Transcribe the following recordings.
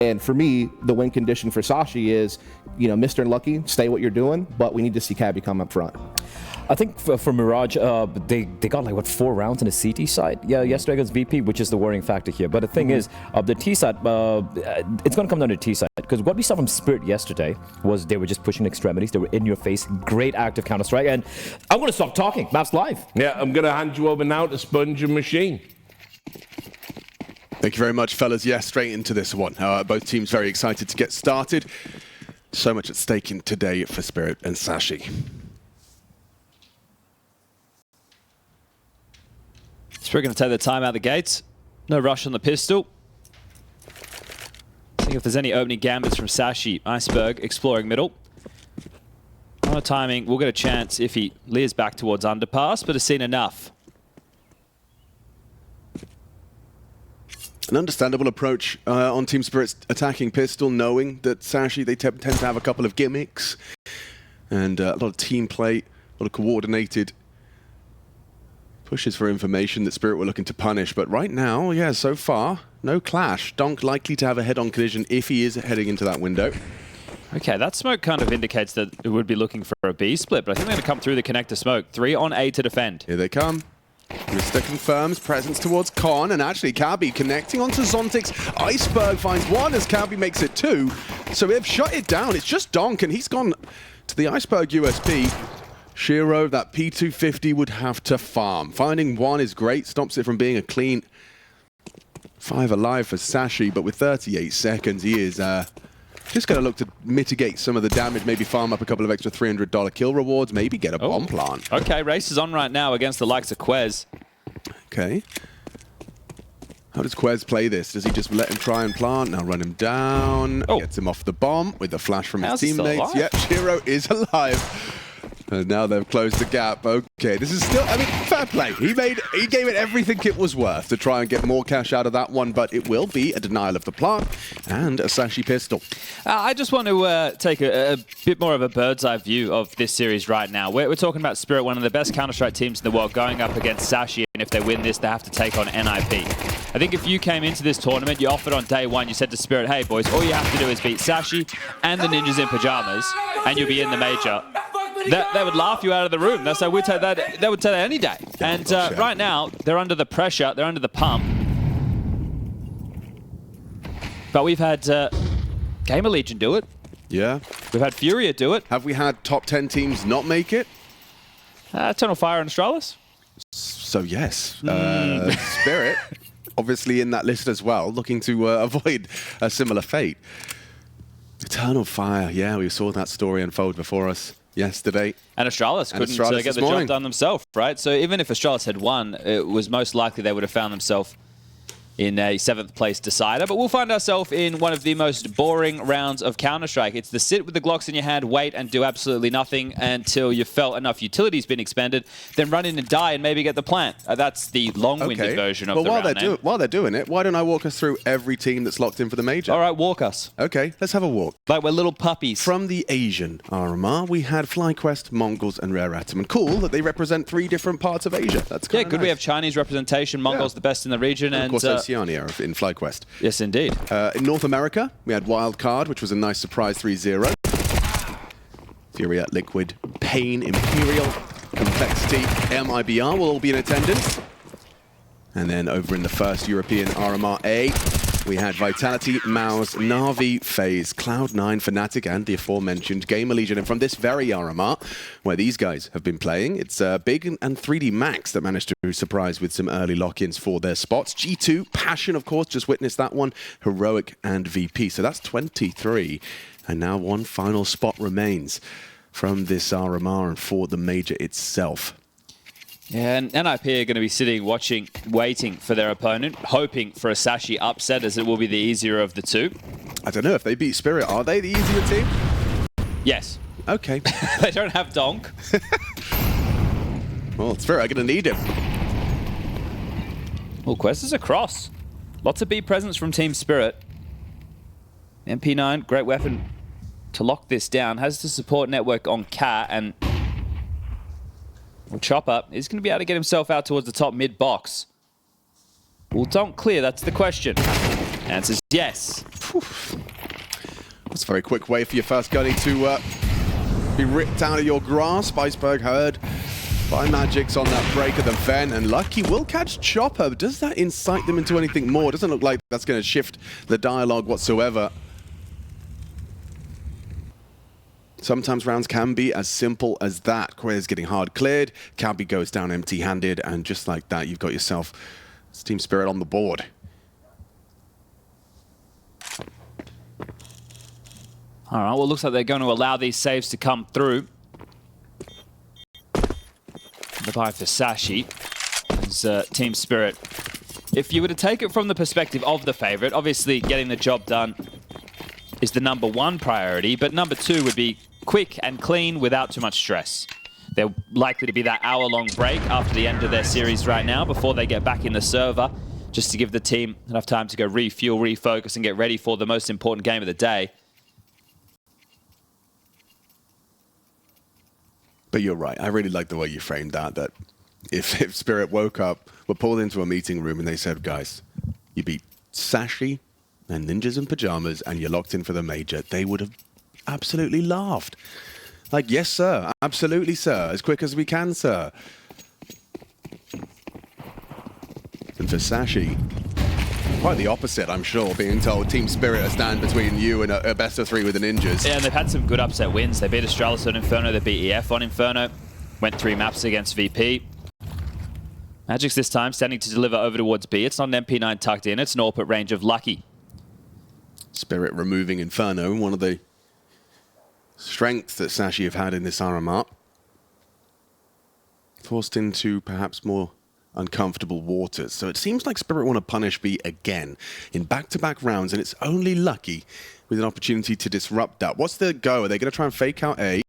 And for me, the win condition for Sashi is, Mr. Unlucky, stay what you're doing, but we need to see Cabby come up front. I think for Mirage, they got like, 4 rounds on the CT side? Yeah, yesterday against VP, which is the worrying factor here. But the thing is, the T side, it's going to come down to T side. Because what we saw from Spirit yesterday was they were just pushing extremities. They were in your face, great active Counter-Strike. And I'm going to stop talking. Map's live. Yeah, I'm going to hand you over now to Sponge and Machine. Thank you very much, fellas. Yeah, straight into this one. Both teams very excited to get started. So much at stake in today for Spirit and Sashi. Spirit going to take their time out the gates. No rush on the pistol. See if there's any opening gambits from Sashi. IceBerg exploring middle. On a timing, we'll get a chance if he leers back towards underpass, but has seen enough. An understandable approach on Team Spirit's attacking pistol, knowing that Sashi, they tend to have a couple of gimmicks and a lot of team play, a lot of coordinated pushes for information that Spirit were looking to punish. But right now, yeah, so far, no clash. Donk likely to have a head-on collision if he is heading into that window. Okay, that smoke kind of indicates that it would be looking for a B split, but I think they're going to come through the connector smoke. 3 on A to defend. Here they come. Mr. confirms presence towards Con, and actually Cabby connecting onto Zontic's. IceBerg finds 1 as Cabby makes it 2. So they've shut it down. It's just Donk, and he's gone to the IceBerg USP. Shiro, that P250 would have to farm. Finding 1 is great, stops it from being a clean 5 alive for Sashi, but with 38 seconds, he is just going to look to mitigate some of the damage, maybe farm up a couple of extra $300 kill rewards, maybe get a bomb plant. Okay, race is on right now against the likes of Quez. Okay. How does Quez play this? Does he just let him try and plant? Now run him down. Gets him off the bomb with the flash from his teammates. Yeah, Shiro is alive. And now they've closed the gap. Okay, this is still, I mean, fair play. He gave it everything it was worth to try and get more cash out of that one, but it will be a denial of the plant and a Sashi pistol. I just want to take a bit more of a bird's eye view of this series right now. We're talking about Spirit, one of the best Counter-Strike teams in the world, going up against Sashi, and if they win this, they have to take on NIP. I think if you came into this tournament, you offered on day 1, you said to Spirit, hey boys, all you have to do is beat Sashi and the Ninjas in Pyjamas, and you'll be in the major. They would laugh you out of the room. That's how we'd take that. They would take that any day. And right now, they're under the pressure. They're under the pump. But we've had Gamer Legion do it. Yeah. We've had Furia do it. Have we had top 10 teams not make it? Eternal Fire and Astralis. So yes, Spirit obviously in that list as well, looking to avoid a similar fate. Eternal Fire, yeah, we saw that story unfold before us yesterday. And Astralis couldn't get the job done themselves, right? So even if Astralis had won, it was most likely they would have found themselves in a 7th place decider. But we'll find ourselves in one of the most boring rounds of Counter-Strike. It's the sit with the Glocks in your hand, wait and do absolutely nothing until you felt enough utility's been expended, then run in and die and maybe get the plant. That's the long-winded version of the round. While they're doing it, why don't I walk us through every team that's locked in for the major? All right, walk us. Okay, let's have a walk. Like we're little puppies. From the Asian RMR, we had FlyQuest, Mongols, and Rare Atom. And cool that they represent 3 different parts of Asia. That's good. Nice. We have Chinese representation. Mongols the best in the region, and of course Oceania in FlyQuest. Yes, indeed. In North America, we had Wildcard, which was a nice surprise 3-0. Furia, Liquid, Pain, Imperial, Complexity, MIBR will all be in attendance. And then over in the first European RMR A, we had Vitality, Mouse, Na'Vi, FaZe, Cloud9, Fnatic, and the aforementioned Gamer Legion. And from this very RMR, where these guys have been playing, it's Big and 3D Max that managed to surprise with some early lock-ins for their spots. G2, Passion, of course, just witnessed that one. Heroic and VP. So that's 23. And now one final spot remains from this RMR and for the major itself. Yeah, and NIP are going to be sitting, watching, waiting for their opponent, hoping for a Sashi upset, as it will be the easier of the 2. I don't know, if they beat Spirit, are they the easier team? Yes. Okay. They don't have Donk. Well, Spirit are going to need him. Well, Quest is across. Lots of B presence from Team Spirit. MP9, great weapon to lock this down. Has the support network on Cat, and Chopper is going to be able to get himself out towards the top mid box. Will Donk clear? That's the question. Answer is yes. That's a very quick way for your first gunny to be ripped out of your grasp. IceBerg heard by Magix on that break of the vent, and Lucky will catch Chopper. Does that incite them into anything more? Doesn't look like that's going to shift the dialogue whatsoever. Sometimes rounds can be as simple as that. Quez getting hard cleared, Cabby goes down empty-handed, and just like that, you've got yourself Team Spirit on the board. All right, well, it looks like they're going to allow these saves to come through. The buy for Sashi as Team Spirit. If you were to take it from the perspective of the favorite, obviously getting the job done is the #1 priority, but #2 would be quick and clean without too much stress. They're likely to be that hour-long break after the end of their series right now before they get back in the server, just to give the team enough time to go refuel, refocus, and get ready for the most important game of the day. But you're right. I really like the way you framed that, that if Spirit woke up, were pulled into a meeting room and they said, guys, you beat Sashi and Ninjas in Pyjamas and you're locked in for the major, they would have absolutely laughed. Like, yes, sir. Absolutely, sir. As quick as we can, sir. And for Sashi, quite the opposite, I'm sure, being told Team Spirit are stand between you and a best of 3 with the Ninjas. Yeah, and they've had some good upset wins. They beat Astralis on Inferno, they beat EF on Inferno, went 3 maps against VP. Magix this time standing to deliver over towards B. It's not an MP9 tucked in, it's an AWP at range of Lucky. Spirit removing Inferno, one of the strengths that Sashi have had in this RMR. Forced into perhaps more uncomfortable waters. So it seems like Spirit want to punish B again in back-to-back rounds, and it's only Lucky with an opportunity to disrupt that. What's the go? Are they going to try and fake out A?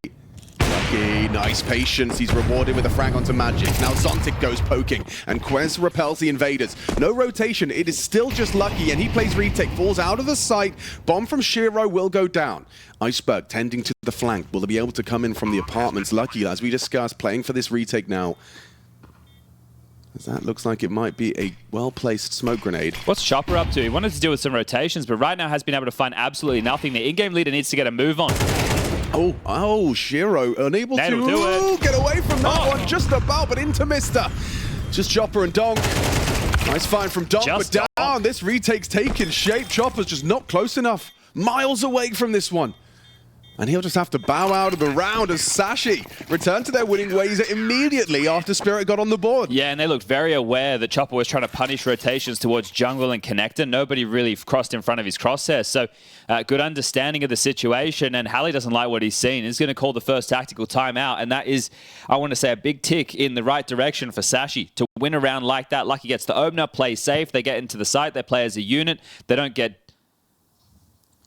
Lucky, nice patience. He's rewarded with a frag onto Magic. Now Zontic goes poking, and Quez repels the invaders. No rotation. It is still just Lucky, and he plays retake. Falls out of the sight. Bomb from Shiro will go down. IceBerg tending to the flank. Will they be able to come in from the apartments? Lucky, as we discussed, playing for this retake now. That looks like it might be a well-placed smoke grenade. What's Chopper up to? He wanted to deal with some rotations, but right now has been able to find absolutely nothing. The in-game leader needs to get a move on. Oh, Shiro unable to get away from that one just about, but into Mister. Just Chopper and Donk. Nice find from Donk, but down. Donk. This retake's taking shape. Chopper's just not close enough. Miles away from this one. And he'll just have to bow out of the round as Sashi return to their winning ways immediately after Spirit got on the board. Yeah, and they looked very aware that Chopper was trying to punish rotations towards jungle and connector. Nobody really crossed in front of his crosshairs. So good understanding of the situation, and Halley doesn't like what he's seen. He's going to call the first tactical timeout, and that is, I want to say, a big tick in the right direction for Sashi to win a round like that. Lucky gets the opener, play safe. They get into the site. They play as a unit. They don't get,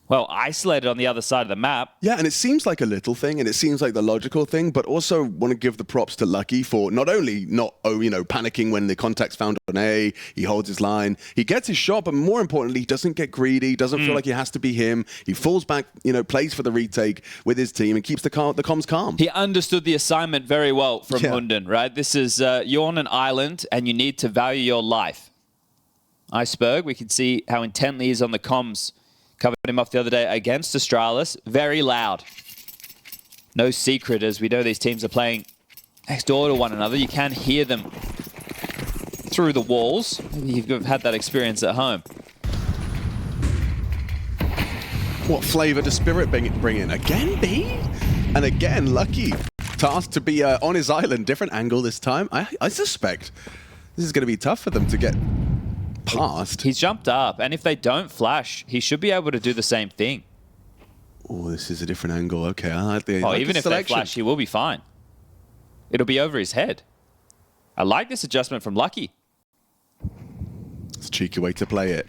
well, isolated on the other side of the map. Yeah, and it seems like a little thing, and it seems like the logical thing, but also want to give the props to Lucky for not only not, panicking when the contact's found on A, he holds his line, he gets his shot, but more importantly, he doesn't get greedy, doesn't feel like it has to be him. He falls back, plays for the retake with his team and keeps the comms calm. He understood the assignment very well from Hunden, right? This is, you're on an island, and you need to value your life. IceBerg, we can see how intently he's on the comms. Covered him off the other day against Astralis. Very loud. No secret, as we know these teams are playing next door to one another. You can hear them through the walls. Maybe you've had that experience at home. What flavor does Spirit bring in? Again, B? And again, Lucky. Tasked to be on his island. Different angle this time. I suspect this is going to be tough for them to get past. He's jumped up, and if they don't flash, he should be able to do the same thing. Oh, this is a different angle. Okay, I like the even if they flash, he will be fine. It'll be over his head. I like this adjustment from Lucky. It's a cheeky way to play it.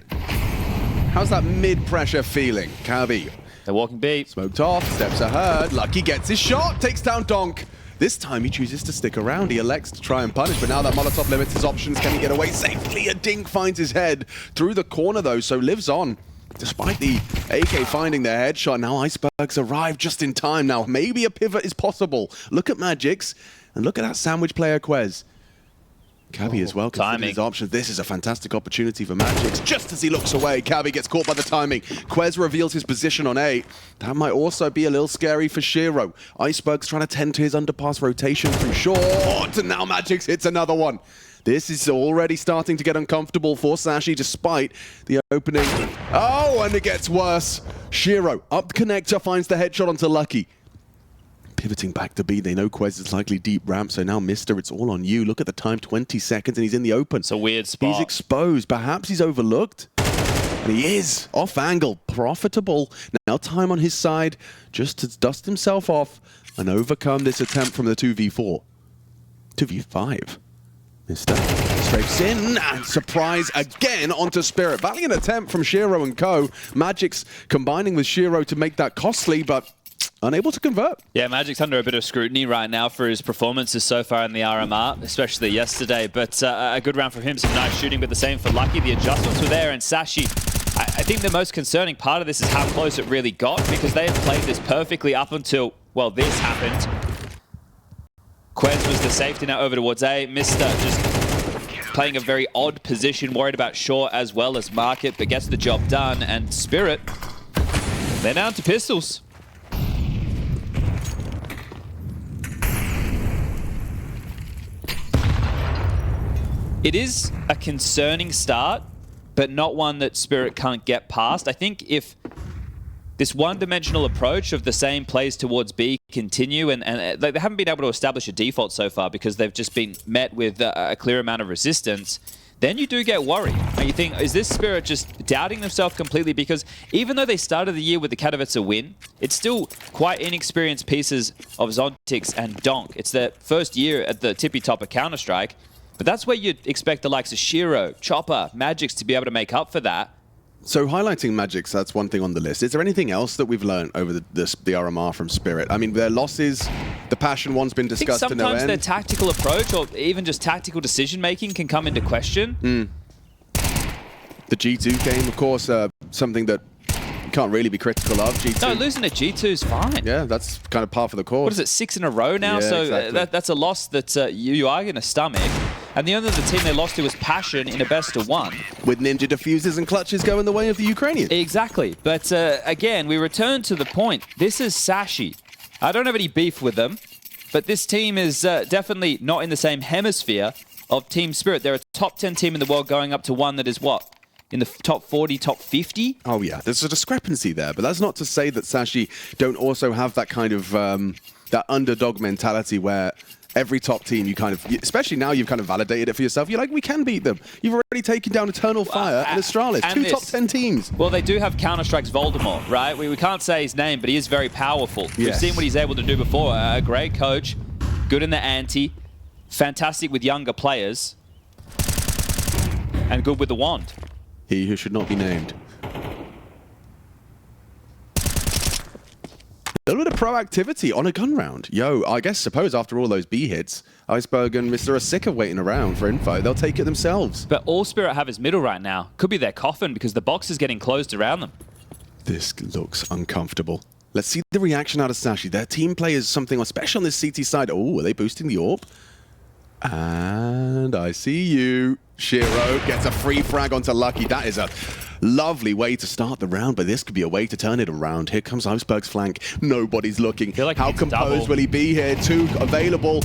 How's that mid-pressure feeling? Cabby. They're walking B. Smoked off, steps ahead. Lucky gets his shot, takes down Donk. This time he chooses to stick around. He elects to try and punish, but now that Molotov limits his options. Can he get away safely? A dink finds his head through the corner, though, so lives on. Despite the AK finding their headshot, now IceBerg's arrived just in time. Now, maybe a pivot is possible. Look at Magix, and look at that sandwich player, Quez. Cabby as well, considering timing. his options. This is a fantastic opportunity for Magix. Just as he looks away, Cabby gets caught by the timing. Quez reveals his position on A. That might also be a little scary for Shiro. IceBerg's trying to tend to his underpass rotation through short, and now Magix hits another one. This is already starting to get uncomfortable for Sashi despite the opening. Oh, and it gets worse. Shiro, up the connector, finds the headshot onto Lucky. Pivoting back to B, they know Quez is likely deep ramp, so now Mister, it's all on you. Look at the time, 20 seconds, and he's in the open. It's a weird spot. He's exposed. Perhaps he's overlooked. And he is. Off angle. Profitable. Now time on his side just to dust himself off and overcome this attempt from the 2v4. 2v5. Mister strafes in and surprise again onto Spirit. Valiant attempt from Shiro and co. Magix combining with Shiro to make that costly, but unable to convert. Yeah, Magic's under a bit of scrutiny right now for his performances so far in the RMR, especially yesterday. But a good round from him, some nice shooting, but the same for Lucky. The adjustments were there, and Sashi, I think the most concerning part of this is how close it really got, because they had played this perfectly up until, well, this happened. Quez was the safety net over towards A. Mister just playing a very odd position, worried about short as well as market, but gets the job done. And Spirit, they're down to pistols. It is a concerning start, but not one that Spirit can't get past. I think if this one-dimensional approach of the same plays towards B continue, and they haven't been able to establish a default so far because they've just been met with a clear amount of resistance, then you do get worried. And you think, is this Spirit just doubting themselves completely? Because even though they started the year with the Katowice win, it's still quite inexperienced pieces of Zontix and Donk. It's their first year at the tippy top of Counter-Strike, but that's where you'd expect the likes of Shiro, Chopper, Magix to be able to make up for that. So highlighting Magix, that's one thing on the list. Is there anything else that we've learned over the RMR from Spirit? I mean, their losses, the passion one's been discussed to no end. Sometimes their tactical approach or even just tactical decision-making can come into question. The G2 game, of course, something that you can't really be critical of. G2. No, losing to G2 is fine. Yeah, that's kind of par for the course. What is it, 6 in a row now? Yeah, so exactly. that's a loss that you are going to stomach. And the only other team they lost to was Passion in a best-of-1. With Ninja diffusers and clutches going the way of the Ukrainians. Exactly. But again, we return to the point. This is Sashi. I don't have any beef with them, but this team is definitely not in the same hemisphere of Team Spirit. They're a top 10 team in the world going up to one that is what? In the top 40, top 50? Oh yeah, there's a discrepancy there, but that's not to say that Sashi don't also have that kind of that underdog mentality where every top team you kind of, especially now you've kind of validated it for yourself. You're like, we can beat them. You've already taken down Eternal Fire and Astralis, two top 10 teams. Well, they do have Counter-Strike's Voldemort, right? We can't say his name, but he is very powerful. Yes. We've seen what he's able to do before. A great coach, good in the ante, fantastic with younger players, and good with the wand. He who should not be named. A little bit of proactivity on a gun round. Yo, I suppose after all those B hits, IceBerg and Mr. are sick of waiting around for info. They'll take it themselves. But all Spirit have is middle right now. Could be their coffin because the box is getting closed around them. This looks uncomfortable. Let's see the reaction out of Sashi. Their team play is something special on this CT side. Oh, are they boosting the AWP? And I see you. Shiro gets a free frag onto Lucky. That is a lovely way to start the round, but this could be a way to turn it around. Here comes IceBerg's flank. Nobody's looking. Like how composed will he be here? Two available.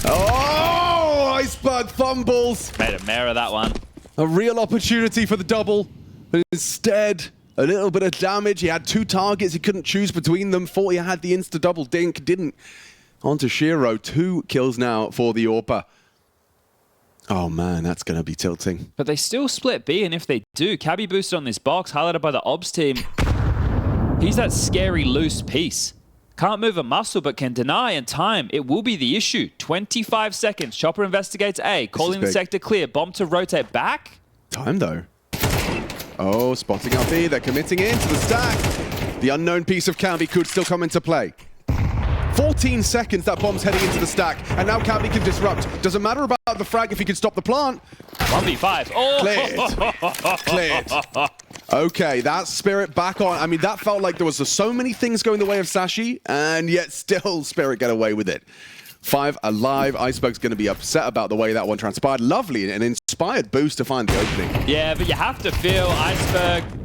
Oh, IceBerg fumbles. Made a mare of that one. A real opportunity for the double, but instead, a little bit of damage. He had two targets. He couldn't choose between them. Thought he had the insta-double dink. Didn't. Onto Shiro. 2 kills now for the AWPer. Oh man, that's going to be tilting. But they still split B, and if they do, Cabby boosted on this box, highlighted by the OBS team. He's that scary loose piece. Can't move a muscle, but can deny in time. It will be the issue. 25 seconds. Chopper investigates A, calling the sector clear. Bomb to rotate back. Time though. Oh, spotting up B. They're committing into the stack. The unknown piece of Cabby could still come into play. 14 seconds, that bomb's heading into the stack, and now Cabby can disrupt. Doesn't matter about the frag if he can stop the plant. 1v5. Oh! Cleared. Okay, that's Spirit back on. I mean, that felt like there was so many things going the way of Sashi, and yet still Spirit get away with it. 5 alive. IceBerg's going to be upset about the way that one transpired. Lovely, an inspired boost to find the opening. Yeah, but you have to feel IceBerg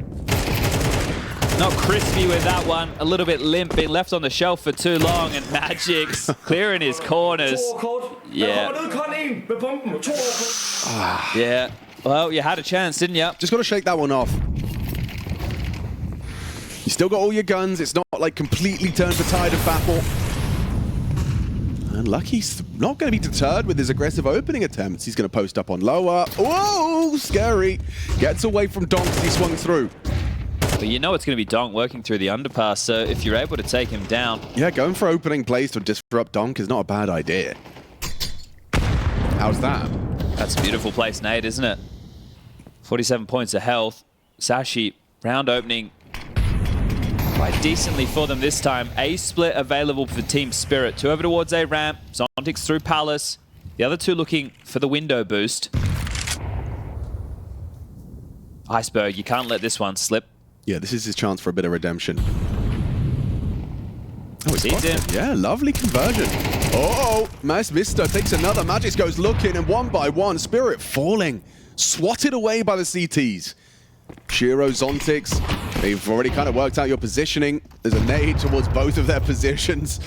not crispy with that one. A little bit limp, being left on the shelf for too long, and Magic's clearing his corners. Yeah. Yeah. Well, you had a chance, didn't you? Just got to shake that one off. You still got all your guns. It's not like completely turned the tide of battle. And Lucky's not going to be deterred with his aggressive opening attempts. He's going to post up on lower. Whoa, scary. Gets away from Donk as he swung through. But you know it's going to be Donk working through the underpass, so if you're able to take him down... Yeah, going for opening plays to disrupt Donk is not a bad idea. How's that? That's a beautiful place, Nate, isn't it? 47 points of health. Sashi, round opening quite decently for them this time. A split available for Team Spirit. 2 over towards A ramp. Zontics through Palace. The other 2 looking for the window boost. IceBerg, you can't let this one slip. Yeah, this is his chance for a bit of redemption. Oh, it's Sees him. Yeah, lovely conversion. Oh, nice mister. Takes another. Magix goes looking, and one by one, Spirit falling. Swatted away by the CTs. Shiro, Zontics, they've already kind of worked out your positioning. There's a nade towards both of their positions.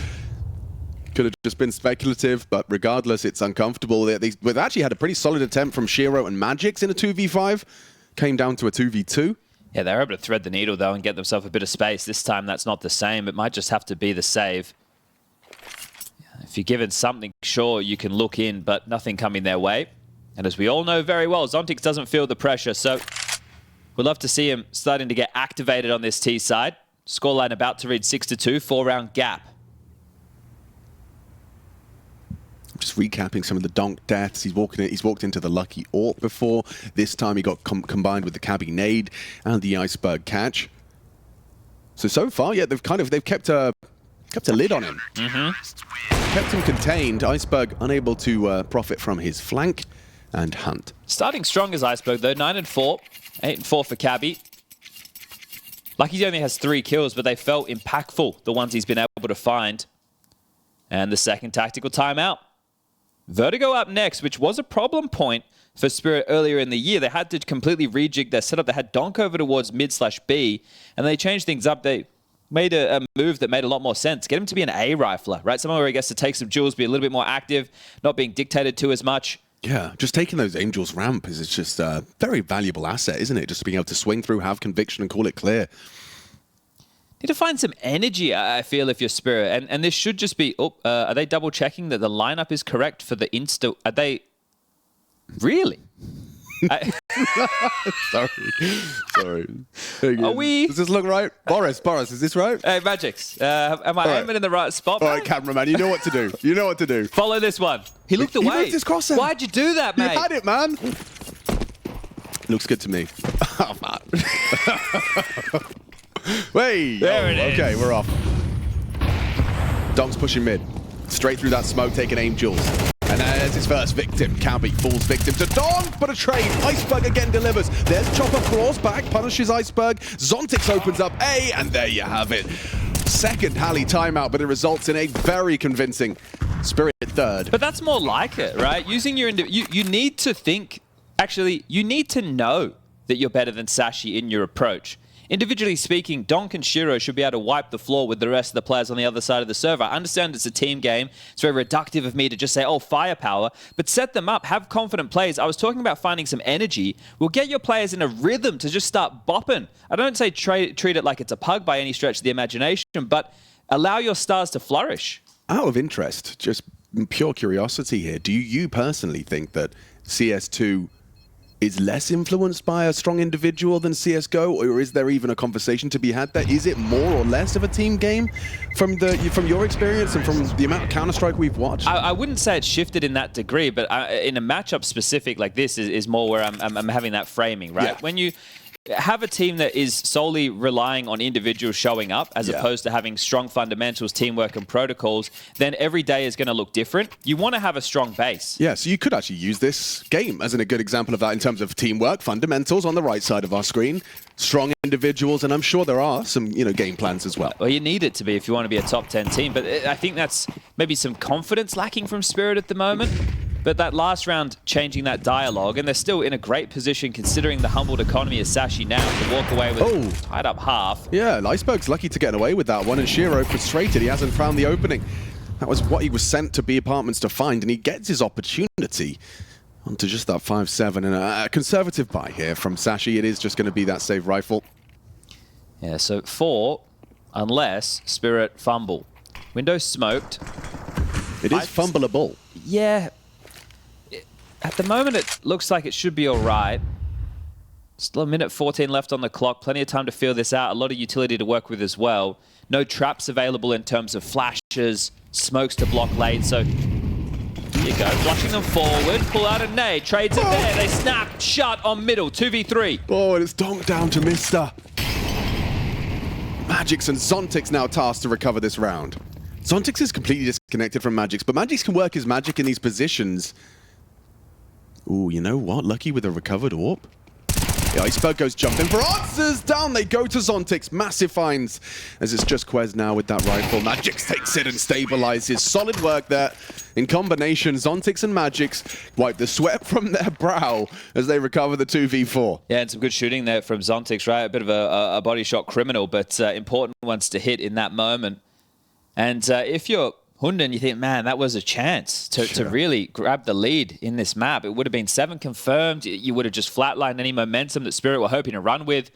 Could have just been speculative, but regardless, it's uncomfortable. They've actually had a pretty solid attempt from Shiro and Magix in a 2v5. Came down to a 2v2. Yeah, they're able to thread the needle, though, and get themselves a bit of space. This time, that's not the same. It might just have to be the save. If you're given something, sure, you can look in, but nothing coming their way. And as we all know very well, Zontics doesn't feel the pressure, so we'd love to see him starting to get activated on this T side. Scoreline about to read 6-2, 4-round gap. Just recapping some of the Donk deaths. He's walked into the Lucky Orc before. This time he got combined with the Cabby Nade and the IceBerg catch. So far, yeah, they've kept a lid on him. Kept him contained. IceBerg unable to profit from his flank and hunt. Starting strong as IceBerg, though. 9-4, 8-4 for Cabby. Lucky only has 3 kills, but they felt impactful, the ones he's been able to find. And the second tactical timeout. Vertigo up next, which was a problem point for Spirit earlier in the year. They had to completely rejig their setup. They had Donk over towards mid/B, and they changed things up. They made a move that made a lot more sense. Get him to be an A rifler, right? Someone where he gets to take some jewels, be a little bit more active, not being dictated to as much. Yeah, just taking those Angels ramp is just a very valuable asset, isn't it? Just being able to swing through, have conviction, and call it clear. Need to find some energy, I feel, if you're Spirit. And this should just be... are they double-checking that the lineup is correct for the Insta... Are they... Really? Sorry. Are we... Does this look right? Boris, is this right? Hey, Magix, am I aiming in the right spot? All right, cameraman, you know what to do. You know what to do. Follow this one. He looked away. He moved his crosshair. Why'd you do that, mate? You had it, man. Looks good to me. Oh, man. Wait. There it is. Okay, we're off. Donk's pushing mid. Straight through that smoke, taking Angels. And there's his first victim. Cabby falls victim to Donk, but a trade. IceBerg again delivers. There's Chopper claws back, punishes IceBerg. Zontix opens up A, and there you have it. Second Halley timeout, but it results in a very convincing Spirit third. But that's more like it, right? Using your... You need to think... Actually, you need to know that you're better than Sashi in your approach. Individually speaking, Donk and Shiro should be able to wipe the floor with the rest of the players on the other side of the server. I understand it's a team game. It's very reductive of me to just say, oh, firepower. But set them up. Have confident plays. I was talking about finding some energy. We'll get your players in a rhythm to just start bopping. I don't say treat it like it's a pug by any stretch of the imagination, but allow your stars to flourish. Out of interest, just pure curiosity here, do you personally think that CS2 is less influenced by a strong individual than CSGO, or is there even a conversation to be had there? Is it more or less of a team game from your experience and from the amount of Counter-Strike we've watched? I wouldn't say it's shifted in that degree, but in a matchup specific like this is more where I'm having that framing, right? Yeah. When you have a team that is solely relying on individuals showing up as opposed to having strong fundamentals, teamwork, and protocols, then every day is going to look different. You want to have a strong base. Yeah, so you could actually use this game as a good example of that in terms of teamwork, fundamentals on the right side of our screen, strong individuals, and I'm sure there are some, game plans as well. Well, you need it to be if you want to be a top 10 team, but I think that's maybe some confidence lacking from Spirit at the moment. But that last round, changing that dialogue, and they're still in a great position considering the humbled economy of Sashi now to walk away with tied up half. Yeah, IceBerg's lucky to get away with that one, and Shiro frustrated. He hasn't found the opening. That was what he was sent to B Apartments to find, and he gets his opportunity onto just that 5-7, and a conservative buy here from Sashi. It is just going to be that save rifle. Yeah, so 4, unless Spirit fumble. Window smoked. It is fumbleable. Yeah. At the moment, it looks like it should be all right. Still a minute 14 left on the clock. Plenty of time to feel this out. A lot of utility to work with as well. No traps available in terms of flashes, smokes to block late. So here you go. Flushing them forward. Pull out a nade. Trades it there. They snap. Shut on middle. 2v3. Oh, and it's donked down to Mister. Magix and Zontix now tasked to recover this round. Zontix is completely disconnected from Magix, but Magix can work his magic in these positions. Ooh, you know what? Lucky with a recovered AWP. The IceBerg goes jumping for answers. Down they go to Zontix. Massive finds as it's just Quez now with that rifle. Magix takes it and stabilizes. Solid work there. In combination, Zontix and Magix wipe the sweat from their brow as they recover the 2v4. Yeah, and some good shooting there from Zontix, right? A bit of a body shot criminal, but important ones to hit in that moment. And if you're Hunden, you think, man, that was a chance to really grab the lead in this map. It would have been 7 confirmed. You would have just flatlined any momentum that Spirit were hoping to run with.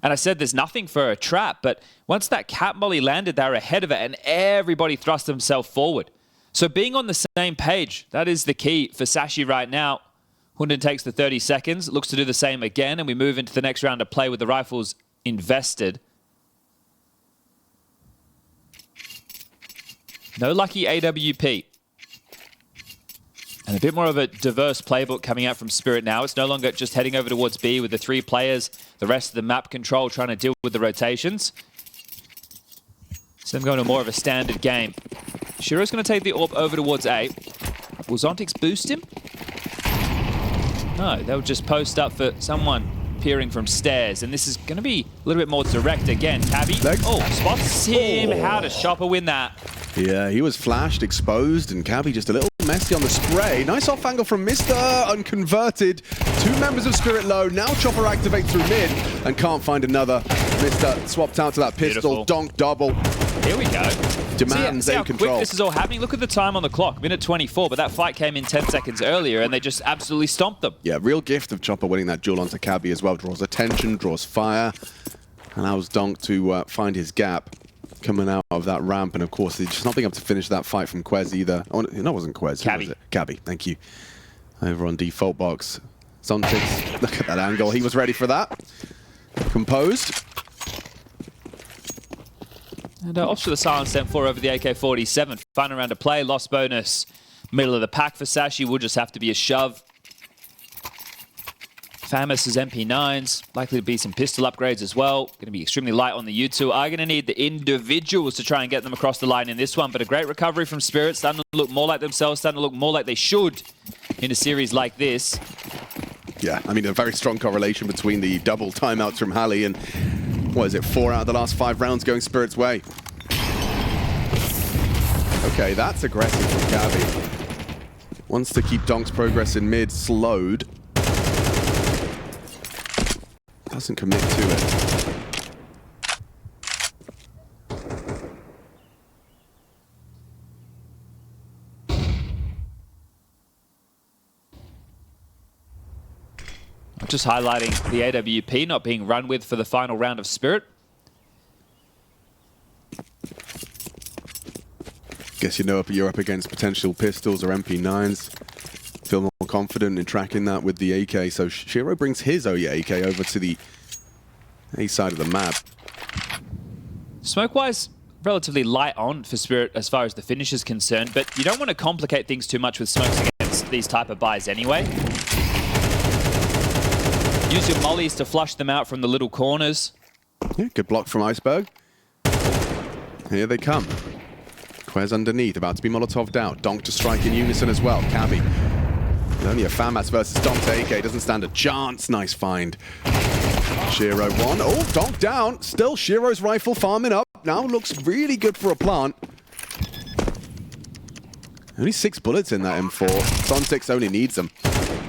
And I said there's nothing for a trap, but once that cat molly landed, they were ahead of it, and everybody thrust themselves forward. So being on the same page, that is the key for Sashi right now. Hunden takes the 30 seconds, looks to do the same again, and we move into the next round of play with the rifles invested. No lucky AWP. And a bit more of a diverse playbook coming out from Spirit now. It's no longer just heading over towards B with the 3 players, the rest of the map control trying to deal with the rotations. So them going to more of a standard game. Shiro's going to take the AWP over towards A. Will Zontix boost him? No, they'll just post up for someone peering from stairs. And this is going to be a little bit more direct again. Cabby, spots him. How does Chopper win that? Yeah, he was flashed, exposed, and Cabby just a little messy on the spray. Nice off angle from Mister, unconverted. 2 members of Spirit low. Now Chopper activates through mid and can't find another. Mister swapped out to that pistol. Beautiful. Donk double. Here we go. Demands see how control. quick this is all happening? Look at the time on the clock. Minute 24, but that fight came in 10 seconds earlier and they just absolutely stomped them. Yeah, real gift of Chopper winning that duel onto Cabby as well. Draws attention, draws fire. Allows Donk to find his gap coming out of that ramp, and of course he's just not being able to finish that fight from Quez either. Oh, no, it wasn't Quez. Cabby. Who was it? Cabby, thank you. Over on default box. Zontix, look at that angle. He was ready for that. Composed. And off to the silence then 4 over the AK-47. Final round of play, lost bonus. Middle of the pack for Sashi will just have to be a shove. Famous is MP9s, likely to be some pistol upgrades as well. Going to be extremely light on the U2. Are going to need the individuals to try and get them across the line in this one, but a great recovery from Spirit, starting to look more like themselves, starting to look more like they should in a series like this. Yeah, I mean, a very strong correlation between the double timeouts from Halley and, what is it, 4 out of the last 5 rounds going Spirit's way. Okay, that's aggressive from Cabby. Wants to keep Donk's progress in mid slowed. Doesn't commit to it. Just highlighting the AWP not being run with for the final round of Spirit. Guess you're up against potential pistols or MP9s. Feel more confident in tracking that with the AK. So Shiro brings his AK over to the A side of the map. Smoke-wise, relatively light on for Spirit as far as the finish is concerned, but you don't want to complicate things too much with smokes against these type of buys anyway. Use your mollies to flush them out from the little corners. Yeah, good block from IceBerg. Here they come. Quez underneath, about to be Molotov'd out. Donk to strike in unison as well. Cabby. Only a FAMAS versus Donk to AK. Doesn't stand a chance. Nice find. Shiro one. Oh, Donk down. Still Shiro's rifle farming up. Now looks really good for a plant. Only 6 bullets in that M4. Zontix only needs them.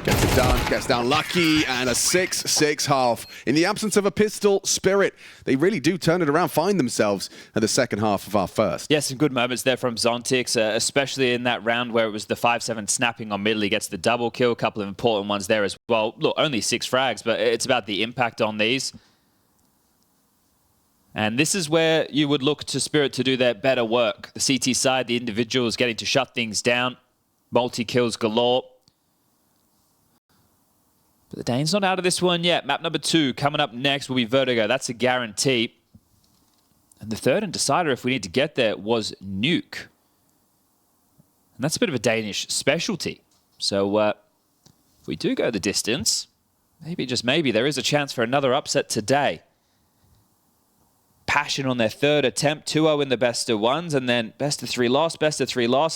Gets it done, gets down lucky, and a 6-6 half. In the absence of a pistol, Spirit, they really do turn it around, find themselves at the second half of our first. Yeah, some good moments there from Zontix, especially in that round where it was the 5-7 snapping on middle. He gets the double kill, a couple of important ones there as well. Look, only 6 frags, but it's about the impact on these. And this is where you would look to Spirit to do their better work. The CT side, the individuals getting to shut things down. Multi-kills galore. But the Dane's not out of this one yet. Map number 2 coming up next will be Vertigo. That's a guarantee. And the third and decider, if we need to get there, was Nuke. And that's a bit of a Danish specialty. So if we do go the distance, maybe, just maybe, there is a chance for another upset today. Passion on their third attempt, 2-0 in the best of ones, and then best of 3 loss,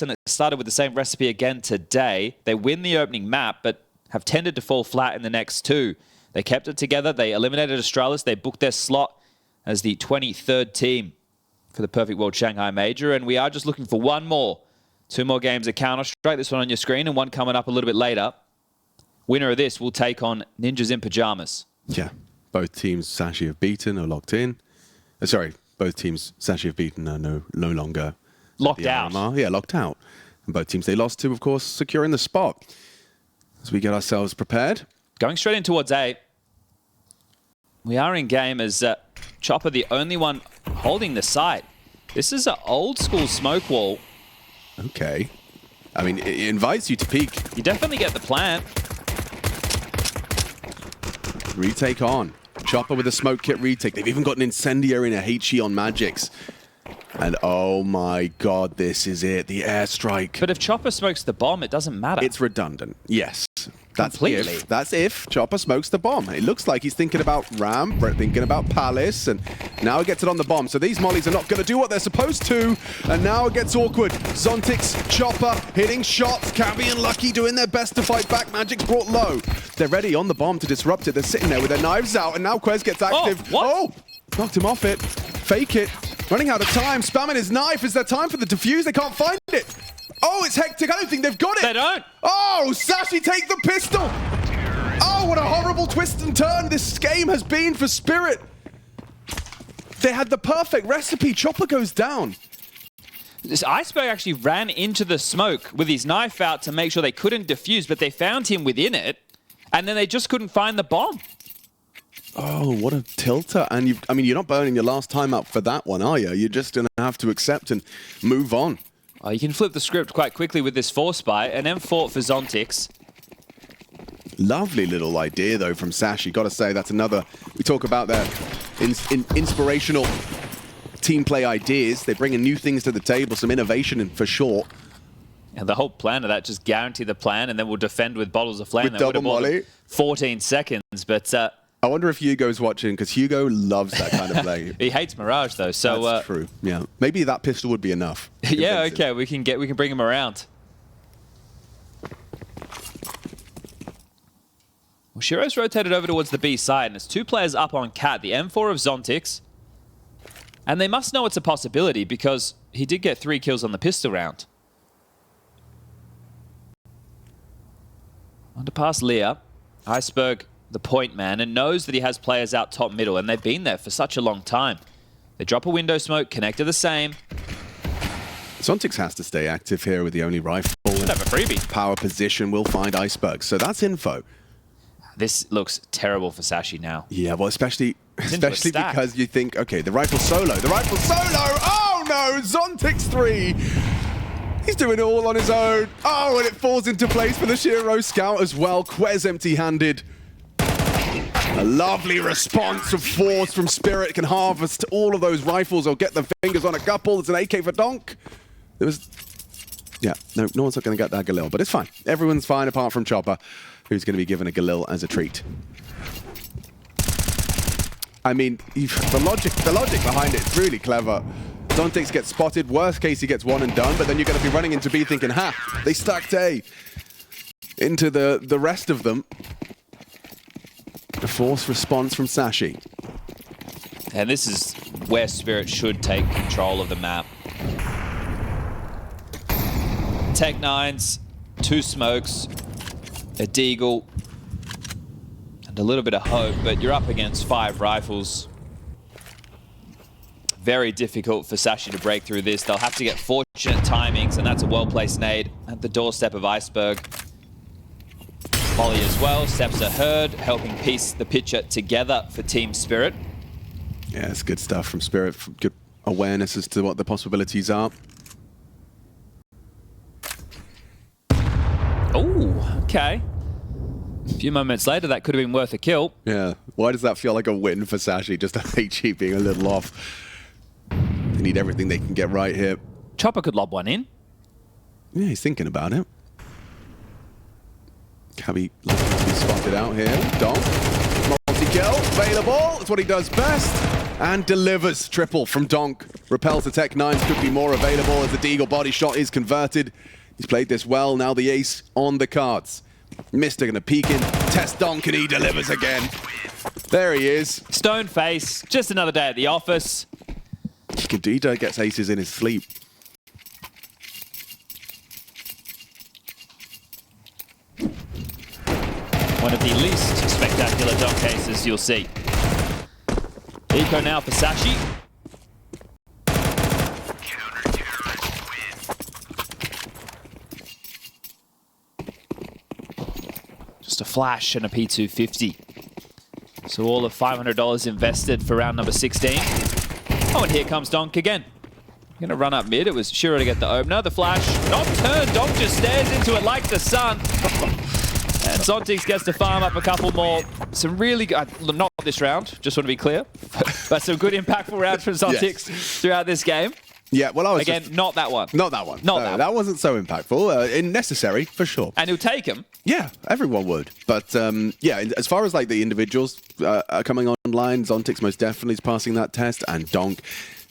and it started with the same recipe again today. They win the opening map, but have tended to fall flat in the next 2. They kept it together. They eliminated Astralis. They booked their slot as the 23rd team for the Perfect World Shanghai Major. And we are just looking for one more. 2 more games of Counter-Strike. This one on your screen and one coming up a little bit later. Winner of this will take on Ninjas in Pyjamas. Yeah, both teams Sashi have beaten are locked in. Sorry, both teams Sashi have beaten are no longer locked out. RMR. Yeah, locked out. And both teams they lost to, of course, securing the spot. As we get ourselves prepared. Going straight in towards A. We are in game as Chopper, the only one holding the site. This is an old school smoke wall. Okay. I mean, it invites you to peek. You definitely get the plant. Retake on. Chopper with a smoke kit retake. They've even got an incendiary and a HE on Magix. And oh my god, this is it. The airstrike. But if Chopper smokes the bomb, it doesn't matter. It's redundant. Yes. That's completely. if. That's if Chopper smokes the bomb. It looks like he's thinking about Ram, thinking about Palace, and now he gets it on the bomb. So these mollies are not going to do what they're supposed to. And now it gets awkward. Zontix, Chopper, hitting shots. Cabby and Lucky doing their best to fight back. Magic's brought low. They're ready on the bomb to disrupt it. They're sitting there with their knives out, and now Quez gets active. Oh, knocked him off it. Fake it. Running out of time. Spamming his knife. Is there time for the defuse? They can't find it. Oh, it's hectic. I don't think they've got it. They don't. Oh, Sashi, take the pistol. Oh, what a horrible twist and turn this game has been for Spirit. They had the perfect recipe. Chopper goes down. This IceBerg actually ran into the smoke with his knife out to make sure they couldn't defuse, but they found him within it, and then they just couldn't find the bomb. Oh, what a tilter. And you're not burning your last time up for that one, are you? You're just going to have to accept and move on. Oh, you can flip the script quite quickly with this force buy. An M4 for Zontix. Lovely little idea, though, from Sashi. Got to say, that's another... We talk about their inspirational team play ideas. They bring in new things to the table, some innovation for sure. And the whole plan of that, just guarantee the plan, and then we'll defend with bottles of flame. With double molly. 14 seconds, but... I wonder if Hugo's watching, because Hugo loves that kind of play. He hates Mirage, though, so... That's true, yeah. Maybe that pistol would be enough. Yeah, okay, we can bring him around. Well, Shiro's rotated over towards the B side, and it's 2 players up on Cat, the M4 of Zontix. And they must know it's a possibility, because he did get 3 kills on the pistol round. On to pass Leah. IceBerg, the point man, and knows that he has players out top middle, and they've been there for such a long time. They drop a window smoke, connect to the same. Zontix has to stay active here with the only rifle. Should have a freebie. Power position will find IceBerg, so that's info. This looks terrible for Sashi now. Yeah, well, especially stack. because you think, okay, the rifle solo. Oh no, Zontix 3. He's doing it all on his own. Oh, and it falls into place for the Shiro scout as well. Quez empty-handed. A lovely response of force from Spirit. Can harvest all of those rifles or get the fingers on a couple. It's an AK for Donk. There was... Yeah, no one's going to get that Galil, but it's fine. Everyone's fine apart from Chopper, who's going to be given a Galil as a treat. I mean, the logic behind it is really clever. Zontix gets spotted. Worst case, he gets one and done. But then you're going to be running into B thinking, ha, they stacked A. Into the rest of them. A forced response from Sashi. And this is where Spirit should take control of the map. Tech-9s, 2 smokes, a deagle, and a little bit of hope, but you're up against 5 rifles. Very difficult for Sashi to break through this. They'll have to get fortunate timings, and that's a well-placed nade at the doorstep of IceBerg. Molly as well, steps are heard, helping piece the picture together for Team Spirit. Yeah, it's good stuff from Spirit. Good awareness as to what the possibilities are. Oh, okay. A few moments later, that could have been worth a kill. Yeah, why does that feel like a win for Sashi? Just a HE being a little off. They need everything they can get right here. Chopper could lob one in. Yeah, he's thinking about it. Cabby looking to be spotted out here. Donk, multi-kill, available. That's what he does best. And delivers triple from Donk. Repels the Tech-9s, could be more available as the Deagle body shot is converted. He's played this well, now the ace on the cards. Mister gonna peek in, test Donk, and he delivers again. There he is. Stone face, just another day at the office. Kadita gets aces in his sleep. One of the least spectacular dunk aces you'll see. Eco now for Sashi. Just a flash and a P250. So all of $500 invested for round number 16. Oh, and here comes Donk again. Gonna run up mid. It was Shiro to get the opener. The flash, not turned. Donk just stares into it like the sun. And Zontix gets to farm up a couple more. Some really good, not this round, just want to be clear, but some good impactful rounds from Zontix throughout this game. Yeah, well, I was Again, not that one. Not that one. Not no, that one. That wasn't so impactful. Necessary, for sure. And he'll take him. Yeah, everyone would. But yeah, as far as like the individuals are coming online, Zontix most definitely is passing that test, and Donk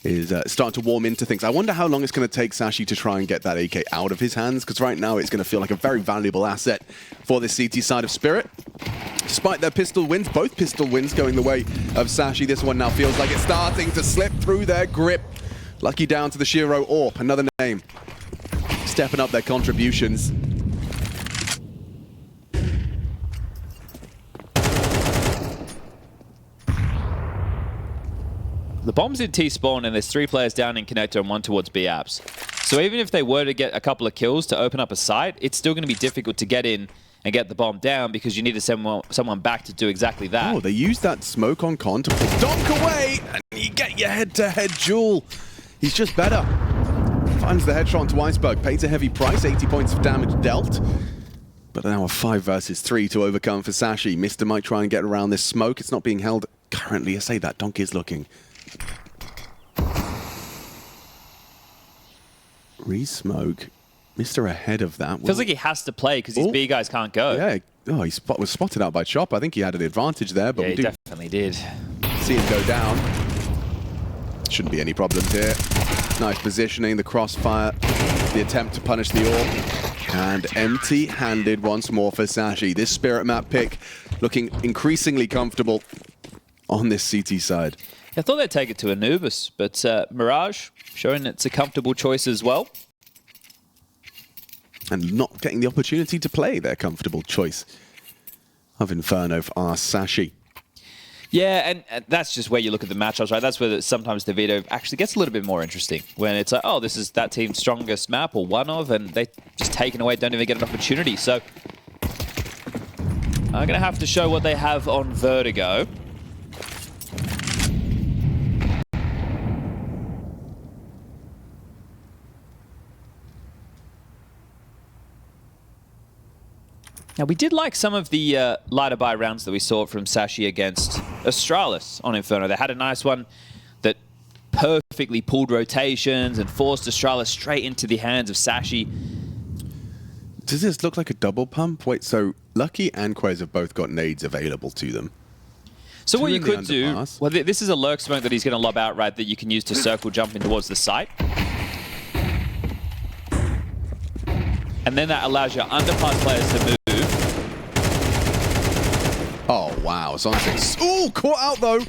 is starting to warm into things. I wonder how long it's going to take Sashi to try and get that AK out of his hands, because right now it's going to feel like a very valuable asset for the CT side of Spirit. Despite their pistol wins, both pistol wins going the way of Sashi, this one now feels like it's starting to slip through their grip. Lucky down to the Shiro AWP, another name. Stepping up their contributions. The bomb's in T-spawn and there's 3 players down in connector and 1 towards B apps. So even if they were to get a couple of kills to open up a site, it's still going to be difficult to get in and get the bomb down because you need to send someone back to do exactly that. Oh, they used that smoke on Con to pull Donk away, and you get your head-to-head duel. He's just better. Finds the headshot onto IceBerg, pays a heavy price, 80 points of damage dealt. But now a 5 versus 3 to overcome for Sashi. Mister might try and get around this smoke. It's not being held currently. I say that, Donk is looking. Re-smoke. Mister ahead of that. Feels like he has to play because these B guys can't go. Yeah. Oh, he was spotted out by Chop. I think he had an advantage there, but Yeah, we he do definitely did. see him go down. Shouldn't be any problems here. Nice positioning, the crossfire, the attempt to punish the AWP, and empty-handed once more for Sashi. This Spirit map pick looking increasingly comfortable on this CT side. I thought they'd take it to Anubis, but Mirage showing it's a comfortable choice as well. And not getting the opportunity to play their comfortable choice of Inferno for our Sashi. Yeah, and that's just where you look at the matchups, right? That's where sometimes the video actually gets a little bit more interesting. When it's like, oh, this is that team's strongest map, or one of, and they just taken away, don't even get an opportunity. So I'm going to have to show what they have on Vertigo. Now, we did like some of the lighter buy rounds that we saw from Sashi against Astralis on Inferno. They had a nice one that perfectly pulled rotations and forced Astralis straight into the hands of Sashi. Does this look like a double pump? Wait, so Lucky and Quez have both got nades available to them. So what Two you in the could do, underpass. well, this is a lurk smoke that he's going to lob out right that you can use to circle jumping towards the site. And then that allows your underpass players to move. Oh, wow. Zontic's... Ooh, caught out, though.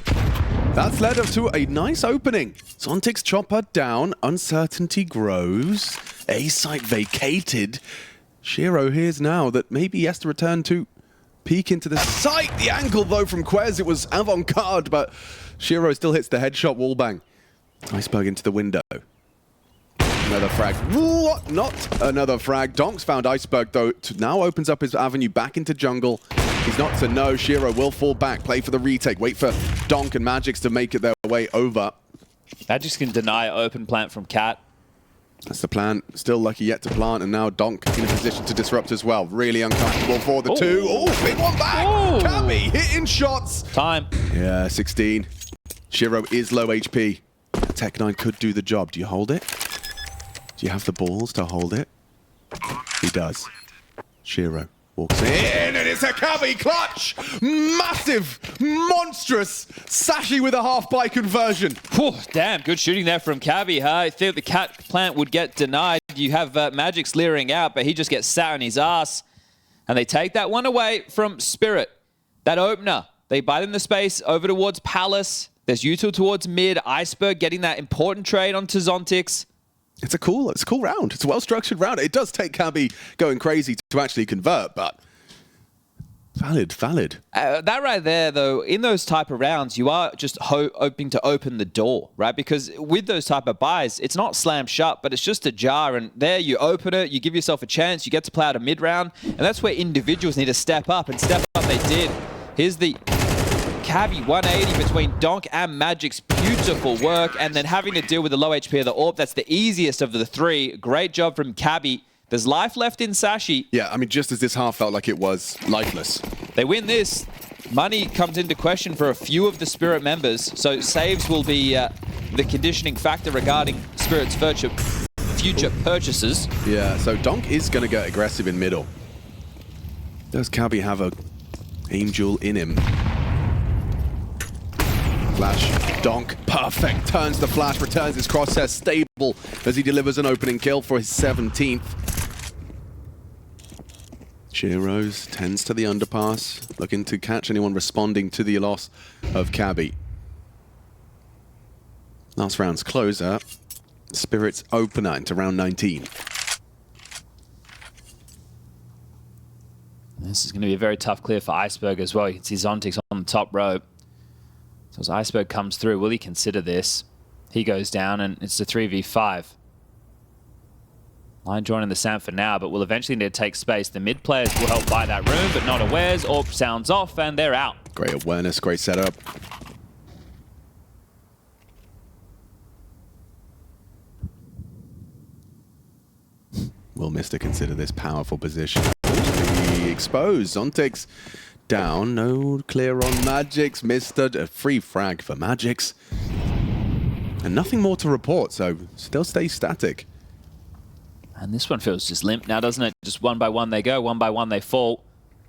That's led up to a nice opening. Zontic's chopper down. Uncertainty grows. A site vacated. Shiro hears now that maybe he has to return to peek into the site. The angle, though, from Quez, it was avant-garde, but Shiro still hits the headshot wallbang. IceBerg into the window. Another frag. What? Not another frag. Donk's found IceBerg, though. Now opens up his avenue back into jungle. He's not to know. Shiro will fall back. Play for the retake. Wait for Donk and Magix to make it their way over. Magix can deny open plant from Cat. That's the plan. Still lucky yet to plant, and now Donk in a position to disrupt as well. Really uncomfortable for the two. Oh, big one back. Ooh. Cabby hitting shots. Time. Yeah, 16. Shiro is low HP. Tech9 could do the job. Do you hold it? Do you have the balls to hold it? He does. Shiro walks in, and it's a Cabby clutch! Massive, monstrous Sashi with a half-buy conversion. Whew, damn, good shooting there from Cabby, huh? I think the Cat plant would get denied. You have Magix leering out, but he just gets sat on his ass. And they take that one away from Spirit. That opener. They bite in the space over towards Palace. There's Util towards mid. IceBerg getting that important trade onto Zontix. It's a cool round. It's a well-structured round. It does take Cabby going crazy to actually convert, but valid. That right there, though, in those type of rounds, you are just hoping to open the door, right? Because with those type of buys, it's not slammed shut, but it's just ajar. And there you open it, you give yourself a chance, you get to play out a mid-round. And that's where individuals need to step up, and step up they did. Here's the Cabby 180 between Donk and Magic's beautiful work, and then having to deal with the low HP of the AWP. That's the easiest of the three. Great job from Cabby. There's life left in Sashi. Yeah, I mean, just as this half felt like it was lifeless. They win this. Money comes into question for a few of the Spirit members, so saves will be the conditioning factor regarding Spirit's future purchases. Yeah, so Donk is going to get aggressive in middle. Does Cabby have a aim jewel in him? Flash, Donk, perfect, turns the flash, returns his crosshair stable as he delivers an opening kill for his 17th. Shiro's tends to the underpass, looking to catch anyone responding to the loss of Cabby. Last round's closer, Spirit's opener into round 19. This is going to be a very tough clear for IceBerg as well. You can see Zontix on the top row. So as IceBerg comes through, will he consider this? He goes down, and it's a 3v5. Line joining the Sam for now, but will eventually need to take space. The mid players will help buy that room, but not awares. AWP sounds off, and they're out. Great awareness, great setup. Will Mr. consider this powerful position? Exposed. Zontix down. No clear on Magix. Mr. A free frag for Magix. And nothing more to report, so still stay static. And this one feels just limp now, doesn't it? Just one by one they go, one by one they fall.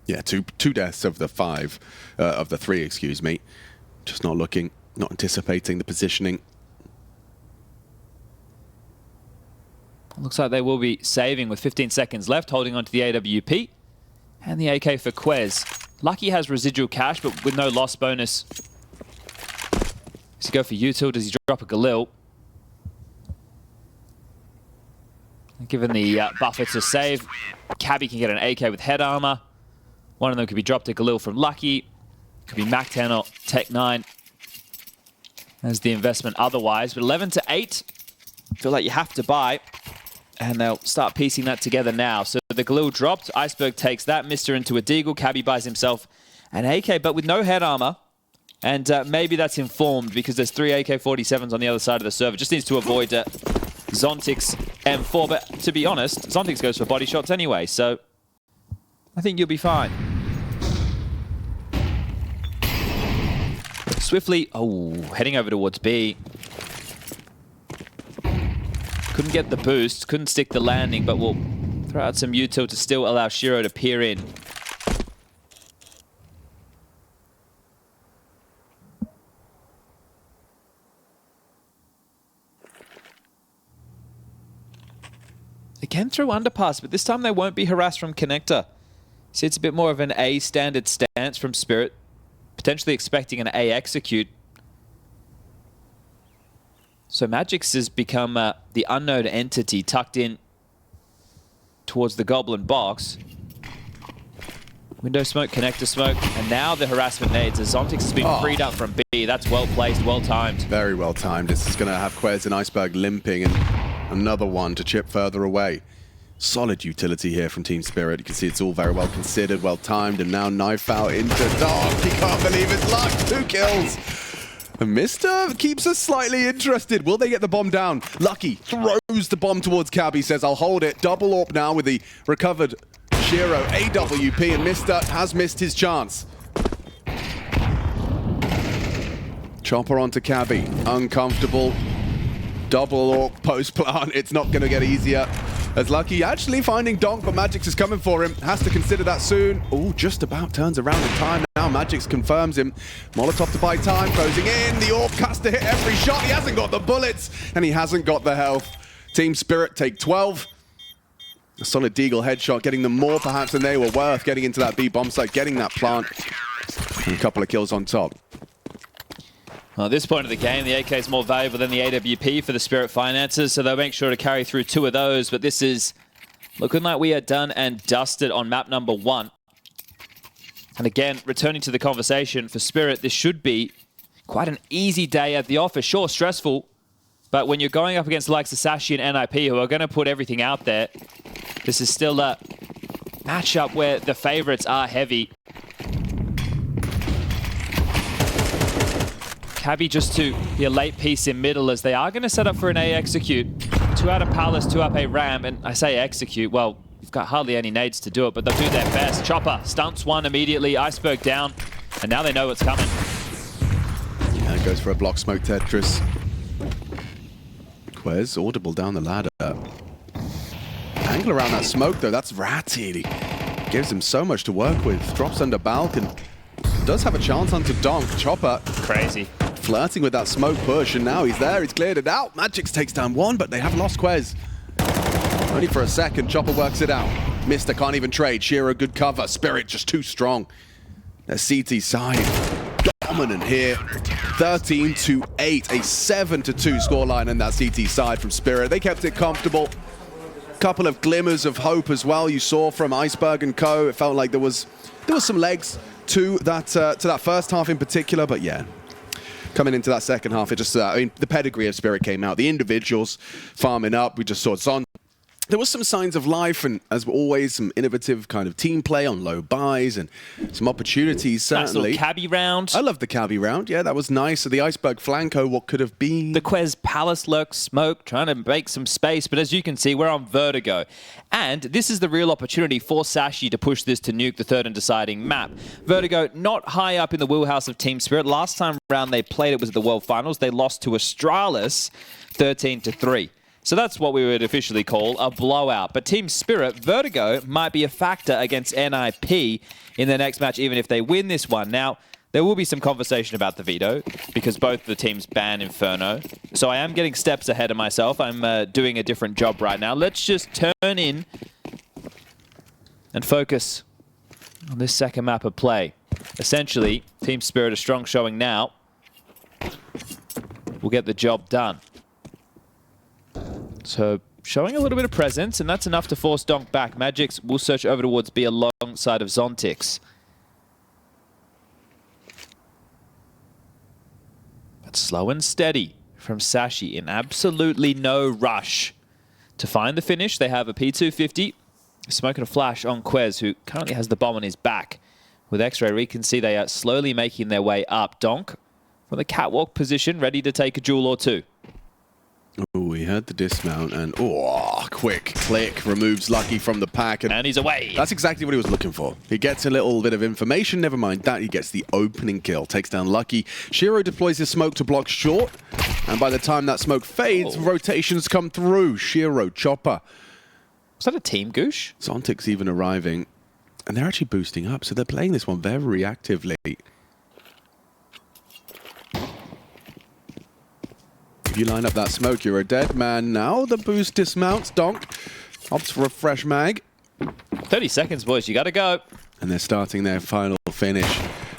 Yeah, two deaths of the three, excuse me. Just not looking, not anticipating the positioning. Looks like they will be saving with 15 seconds left, holding on to the AWP. And the AK for Quez. Lucky has residual cash, but with no loss bonus. Does he go for Util? Does he drop a Galil? Given the buffer to save, Cabby can get an AK with head armor. One of them could be dropped to Galil from Lucky. Could be Mac 10 or Tech 9. There's the investment otherwise. But 11 to 8. Feel like you have to buy. And they'll start piecing that together now. So the Galil dropped. IceBerg takes that. Mr. into a Deagle. Cabby buys himself an AK, but with no head armor. And maybe that's informed because there's 3 AK-47s on the other side of the server. Just needs to avoid Zontix M4. But to be honest, Zontix goes for body shots anyway. So I think you'll be fine. Swiftly, heading over towards B. Couldn't get the boost, couldn't stick the landing, but we'll throw out some util to still allow Shiro to peer in. Again through underpass, but this time they won't be harassed from connector. See, it's a bit more of an A standard stance from Spirit. Potentially expecting an A execute. So Magix has become the unknown entity tucked in towards the Goblin box. Window smoke, connector smoke, and now the harassment nades as Zontix has been freed up from B. That's well placed, well timed. Very well timed. This is going to have Quez and IceBerg limping, and another one to chip further away. Solid utility here from Team Spirit. You can see it's all very well considered, well timed, and now knife out into Dark. He can't believe his luck. 2 kills. And Mr. keeps us slightly interested. Will they get the bomb down? Lucky throws the bomb towards Cab. He says, I'll hold it. Double AWP now with the recovered Shiro AWP, and Mr. has missed his chance. Chopper onto Cabby. Uncomfortable. Double AWP post plant. It's not going to get easier. As Lucky actually finding Donk, but Magix is coming for him. Has to consider that soon. Oh, just about turns around in time now. Magix confirms him. Molotov to buy time, closing in. The AWP has to hit every shot. He hasn't got the bullets, and he hasn't got the health. Team Spirit take 12. A solid Deagle headshot, getting them more perhaps than they were worth, getting into that B bomb site, getting that plant, and a couple of kills on top. Well, at this point of the game, the AK is more valuable than the AWP for the Spirit finances, so they'll make sure to carry through 2 of those, but this is looking like we are done and dusted on map number 1. And again, returning to the conversation for Spirit, this should be quite an easy day at the office. Sure, stressful, but when you're going up against the likes of Sashi and NIP, who are going to put everything out there, this is still a matchup where the favorites are heavy. Cabby just to be a late piece in middle as they are going to set up for an A execute. 2 out of Palace, 2 up A Ram, and I say execute, well, you've got hardly any nades to do it, but they'll do their best. Chopper stunts one immediately, IceBerg down, and now they know what's coming. Yeah, it goes for a block smoke Tetris. Quez audible down the ladder. Angle around that smoke though, that's ratty. Gives him so much to work with. Drops under balcony. Does have a chance onto Donk. Chopper. Crazy. Flirting with that smoke push, and now he's there. He's cleared it out. Magix takes down 1, but they have lost Quez. Only for a second. Chopper works it out. Mister can't even trade. Shiro good cover. Spirit just too strong. Their CT side dominant here. 13-8, a 7-2 scoreline in that CT side from Spirit. They kept it comfortable. Couple of glimmers of hope as well. You saw from IceBerg and co. It felt like there was some legs to that first half in particular, but yeah. Coming into that second half, it just, I mean, the pedigree of Spirit came out. The individuals farming up. We just saw Zon. There was some signs of life, and as always, some innovative kind of team play on low buys and some opportunities, certainly. Nice little Cabby round. I love the Cabby round. Yeah, that was nice. So the IceBerg flanco, what could have been. The Quez Palace lurks smoke, trying to make some space, but as you can see, we're on Vertigo. And this is the real opportunity for Sashi to push this to nuke the third and deciding map. Vertigo, not high up in the wheelhouse of Team Spirit. Last time round they played it was at the World Finals. They lost to Astralis 13-3. So that's what we would officially call a blowout. But Team Spirit, Vertigo, might be a factor against NIP in the next match, even if they win this one. Now, there will be some conversation about the veto, because both the teams ban Inferno. So I am getting steps ahead of myself. I'm doing a different job right now. Let's just turn in and focus on this second map of play. Essentially, Team Spirit, a strong showing now, will get the job done. So, showing a little bit of presence, and that's enough to force Donk back. Magix will search over towards B alongside of Zontix. But slow and steady from Sashi in absolutely no rush to find the finish. They have a P250, smoking a flash on Quez, who currently has the bomb on his back. With X-Ray, we can see they are slowly making their way up. Donk from the catwalk position, ready to take a jewel or two. Oh, he had the dismount, and quick click removes Lucky from the pack, And he's away. That's exactly what he was looking for. He gets a little bit of information. Never mind that, he gets the opening kill, takes down Lucky. Shiro deploys his smoke to block short, and by the time that smoke fades, rotations come through. Shiro, Chopper. Was that a team goosh? Zontix even arriving, and they're actually boosting up, so they're playing this one very actively. If you line up that smoke, you're a dead man. Now the boost dismounts. Donk Opts for a fresh mag. 30 seconds, boys. You got to go. And they're starting their final finish.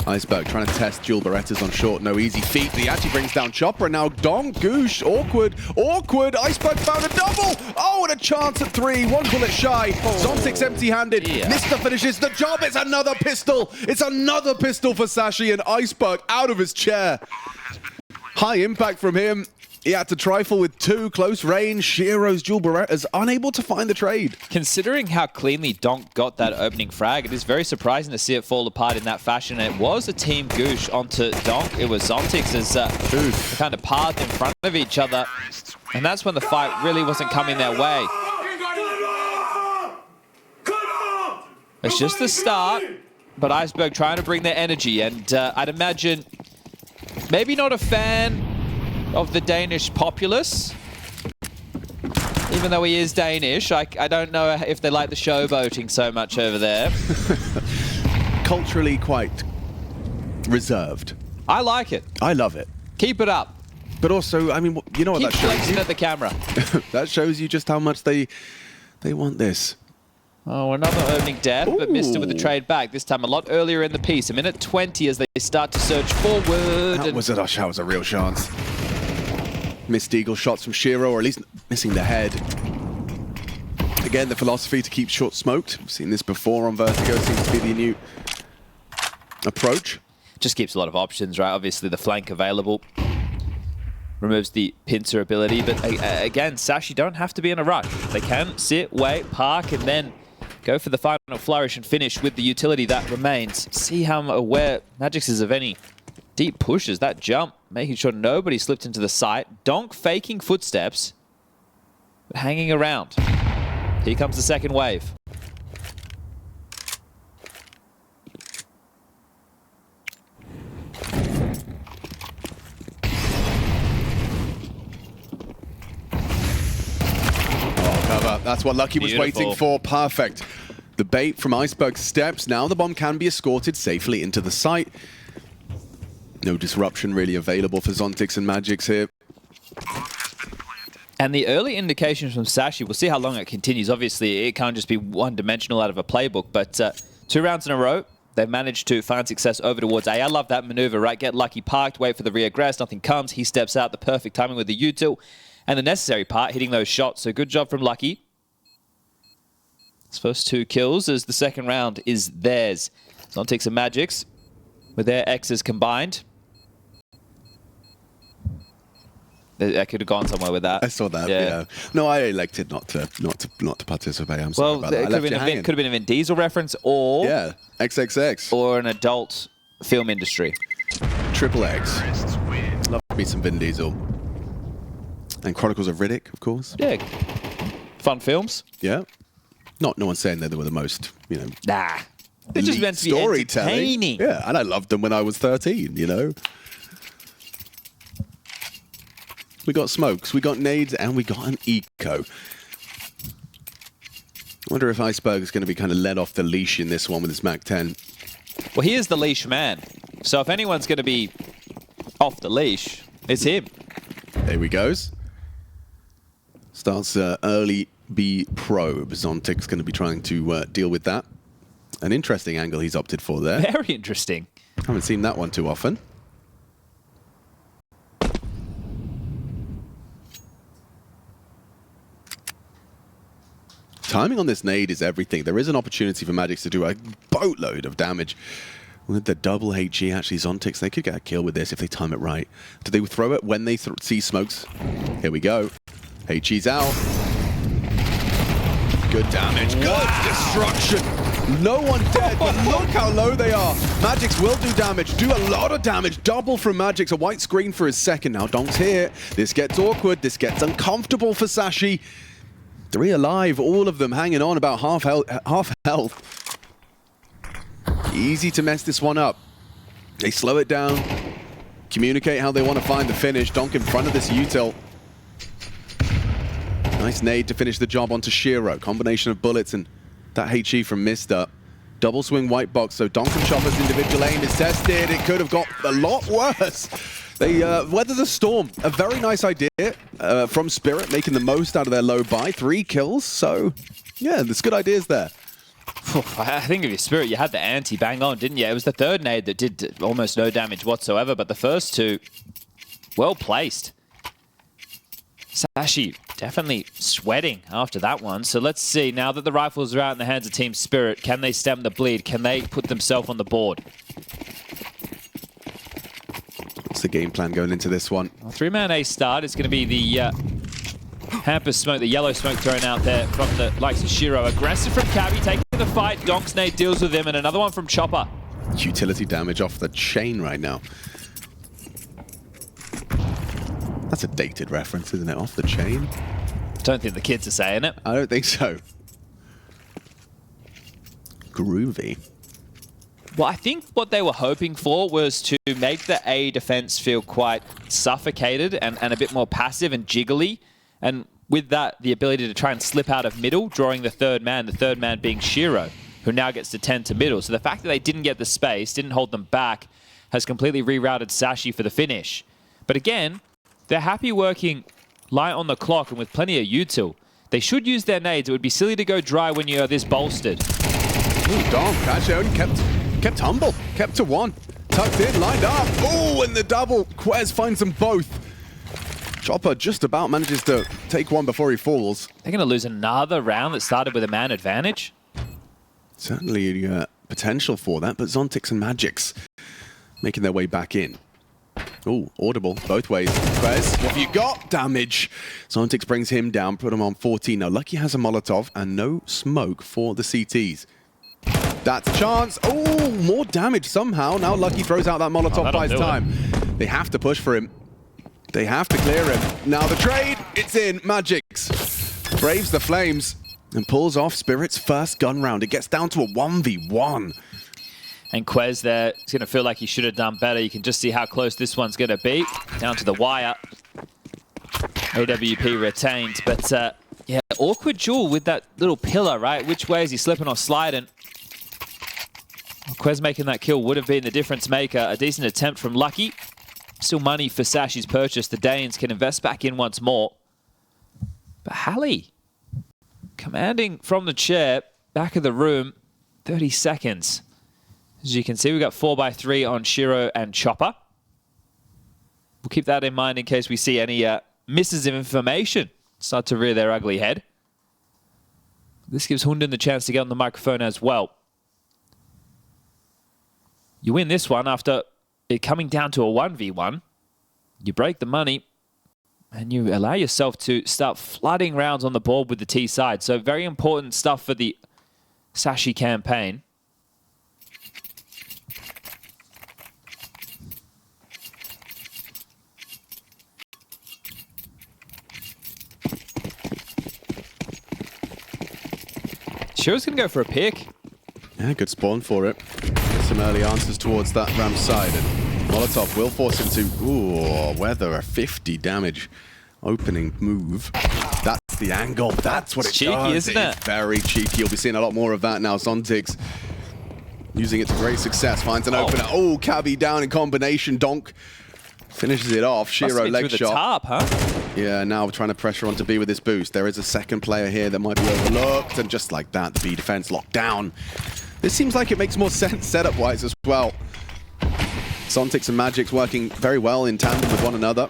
IceBerg trying to test dual Berettas on short, no easy feat. He actually brings down Chopper, and now Dong, Goosh, awkward. IceBerg found a double. Oh, and a chance at 3. 1 bullet shy. Zontix empty-handed. Mr. finishes the job. It's another pistol. It's another pistol for Sashi, and IceBerg out of his chair. High impact from him. He had to trifle with 2 close range. Shiro's dual Berettas unable to find the trade. Considering how cleanly Donk got that opening frag, it is very surprising to see it fall apart in that fashion. It was a team Goosh onto Donk. It was Zontix as they kind of paused in front of each other. And that's when the fight really wasn't coming their way. It's just the start, but IceBerg trying to bring their energy. And I'd imagine maybe not a fan of the Danish populace, even though he is Danish. I don't know if they like the showboating so much over there. Culturally quite reserved. I like it. I love it. Keep it up. But also, I mean, you know what Keep that shows flexing you? at the camera. That shows you just how much they want this. Oh, another opening death, but missed it with the trade back. This time a lot earlier in the piece. A minute 20 as they start to surge forward. That was a real chance. Missed eagle shots from Shiro, or at least missing the head. Again, the philosophy to keep short smoked. We've seen this before on Vertigo. Seems to be the new approach. Just keeps a lot of options, right? Obviously, the flank available. Removes the pincer ability, but again, Sashi don't have to be in a rush. They can sit, wait, park, and then go for the final flourish and finish with the utility that remains. See how aware Magix is of any deep pushes. That jump, making sure nobody slipped into the site. Donk faking footsteps, but hanging around. Here comes the second wave. Cover. That's what Lucky was waiting for. Perfect. The bait from IceBerg's steps. Now the bomb can be escorted safely into the site. No disruption really available for Zontix and Magix here. And the early indications from Sashi, we'll see how long it continues. Obviously, it can't just be one-dimensional out of a playbook, but 2 rounds in a row, they've managed to find success over towards A. I love that maneuver, right? Get Lucky parked, wait for the reaggress, nothing comes. He steps out, the perfect timing with the util. And the necessary part, hitting those shots. So good job from Lucky. His first 2 kills as the second round is theirs. Zontix and Magix with their X's combined. I could have gone somewhere with that. I saw that. Yeah. No, I elected not to participate. I'm sorry about that. It could have been a Vin Diesel reference, or XXX, or an adult film industry. Triple X. Love me some Vin Diesel. And Chronicles of Riddick, of course. Yeah. Fun films. Yeah. No one's saying that they were the most, Nah. They're just meant to be entertaining. Yeah, and I loved them when I was 13, We got smokes, we got nades, and we got an eco. I wonder if IceBerg is going to be kind of let off the leash in this one with his MAC-10. Well, he is the leash man. So if anyone's going to be off the leash, it's him. There he goes. Starts early B probe. Zontix going to be trying to deal with that. An interesting angle he's opted for there. Very interesting. Haven't seen that one too often. Timing on this nade is everything. There is an opportunity for Magix to do a boatload of damage. With the double HE, actually, Zontix, they could get a kill with this if they time it right. Do they throw it when they see smokes? Here we go. HE's out. Good damage. Good destruction. No one dead, but look how low they are. Magix will do damage. Do a lot of damage. Double from Magix. A white screen for his second. Now Donk's here. This gets awkward. This gets uncomfortable for Sashi. 3 alive. All of them hanging on about half health. Easy to mess this one up. They slow it down. Communicate how they want to find the finish. Donk in front of this util. Nice nade to finish the job onto Shiro. Combination of bullets and that HE from Mr. Double swing white box, so Donk and Chopper's individual aim is tested. It could have got a lot worse. They weather the storm. A very nice idea from Spirit, making the most out of their low buy. 3 kills, so yeah, there's good ideas there. I think of your Spirit, you had the anti bang on, didn't you? It was the third nade that did almost no damage whatsoever, but the first two, well placed. Sashi definitely sweating after that one. So let's see, now that the rifles are out in the hands of Team Spirit, can they stem the bleed? Can they put themselves on the board? What's the game plan going into this one? Well, 3-man A start is going to be the hamper smoke, the yellow smoke thrown out there from the likes of Shiro. Aggressive from Cabby, taking the fight. Donk's nade deals with him, and another one from Chopper. Utility damage off the chain right now. That's a dated reference, isn't it? Off the chain? Don't think the kids are saying it. I don't think so. Groovy. Well, I think what they were hoping for was to make the A defense feel quite suffocated and a bit more passive and jiggly. And with that, the ability to try and slip out of middle, drawing the third man being Shiro, who now gets to tend to middle. So the fact that they didn't get the space, didn't hold them back, has completely rerouted Sashi for the finish. But again, they're happy working light on the clock and with plenty of util. They should use their nades. It would be silly to go dry when you are this bolstered. Ooh, Donk actually only kept humble. Kept to 1. Tucked in, lined up. Oh, and the double. Quez finds them both. Chopper just about manages to take one before he falls. They're going to lose another round that started with a man advantage. Certainly potential for that, but Zontix and Magix making their way back in. Ooh, audible both ways. Quez, what have you got? Damage. Zontix brings him down, put him on 14. Now, Lucky has a Molotov and no smoke for the CTs. That's a chance. Oh, more damage somehow. Now Lucky throws out that Molotov buys time. They have to push for him. They have to clear him. Now the trade, it's in. Magix braves the flames and pulls off Spirit's first gun round. It gets down to a 1v1. And Quez there is going to feel like he should have done better. You can just see how close this one's going to be. Down to the wire. AWP retained. But yeah, awkward duel with that little pillar, right? Which way is he slipping or sliding? Quez making that kill would have been the difference maker. A decent attempt from Lucky. Still money for Sashi's purchase. The Danes can invest back in once more. But Hallie, commanding from the chair, back of the room, 30 seconds. As you can see, we've got 4x3 on Shiro and Chopper. We'll keep that in mind in case we see any misses of information start to rear their ugly head. This gives Hunden the chance to get on the microphone as well. You win this one after it coming down to a 1v1. You break the money and you allow yourself to start flooding rounds on the board with the T side. So very important stuff for the Sashi campaign. Shiro's going to go for a pick. Yeah, good spawn for it. Get some early answers towards that ramp side. And Molotov will force him to weather a 50 damage opening move. That's the angle. That's what it's it cheeky, does. isn't it? It's very cheeky. You'll be seeing a lot more of that now. Zontix using it to great success. Finds an opener. Oh, Cabby down in combination. Donk finishes it off. Shiro leg through shot. the top, huh? Yeah, now we're trying to pressure on to B with this boost. There is a second player here that might be overlooked, and just like that, the B defense locked down. This seems like it makes more sense setup-wise as well. Zontix and Magix working very well in tandem with one another.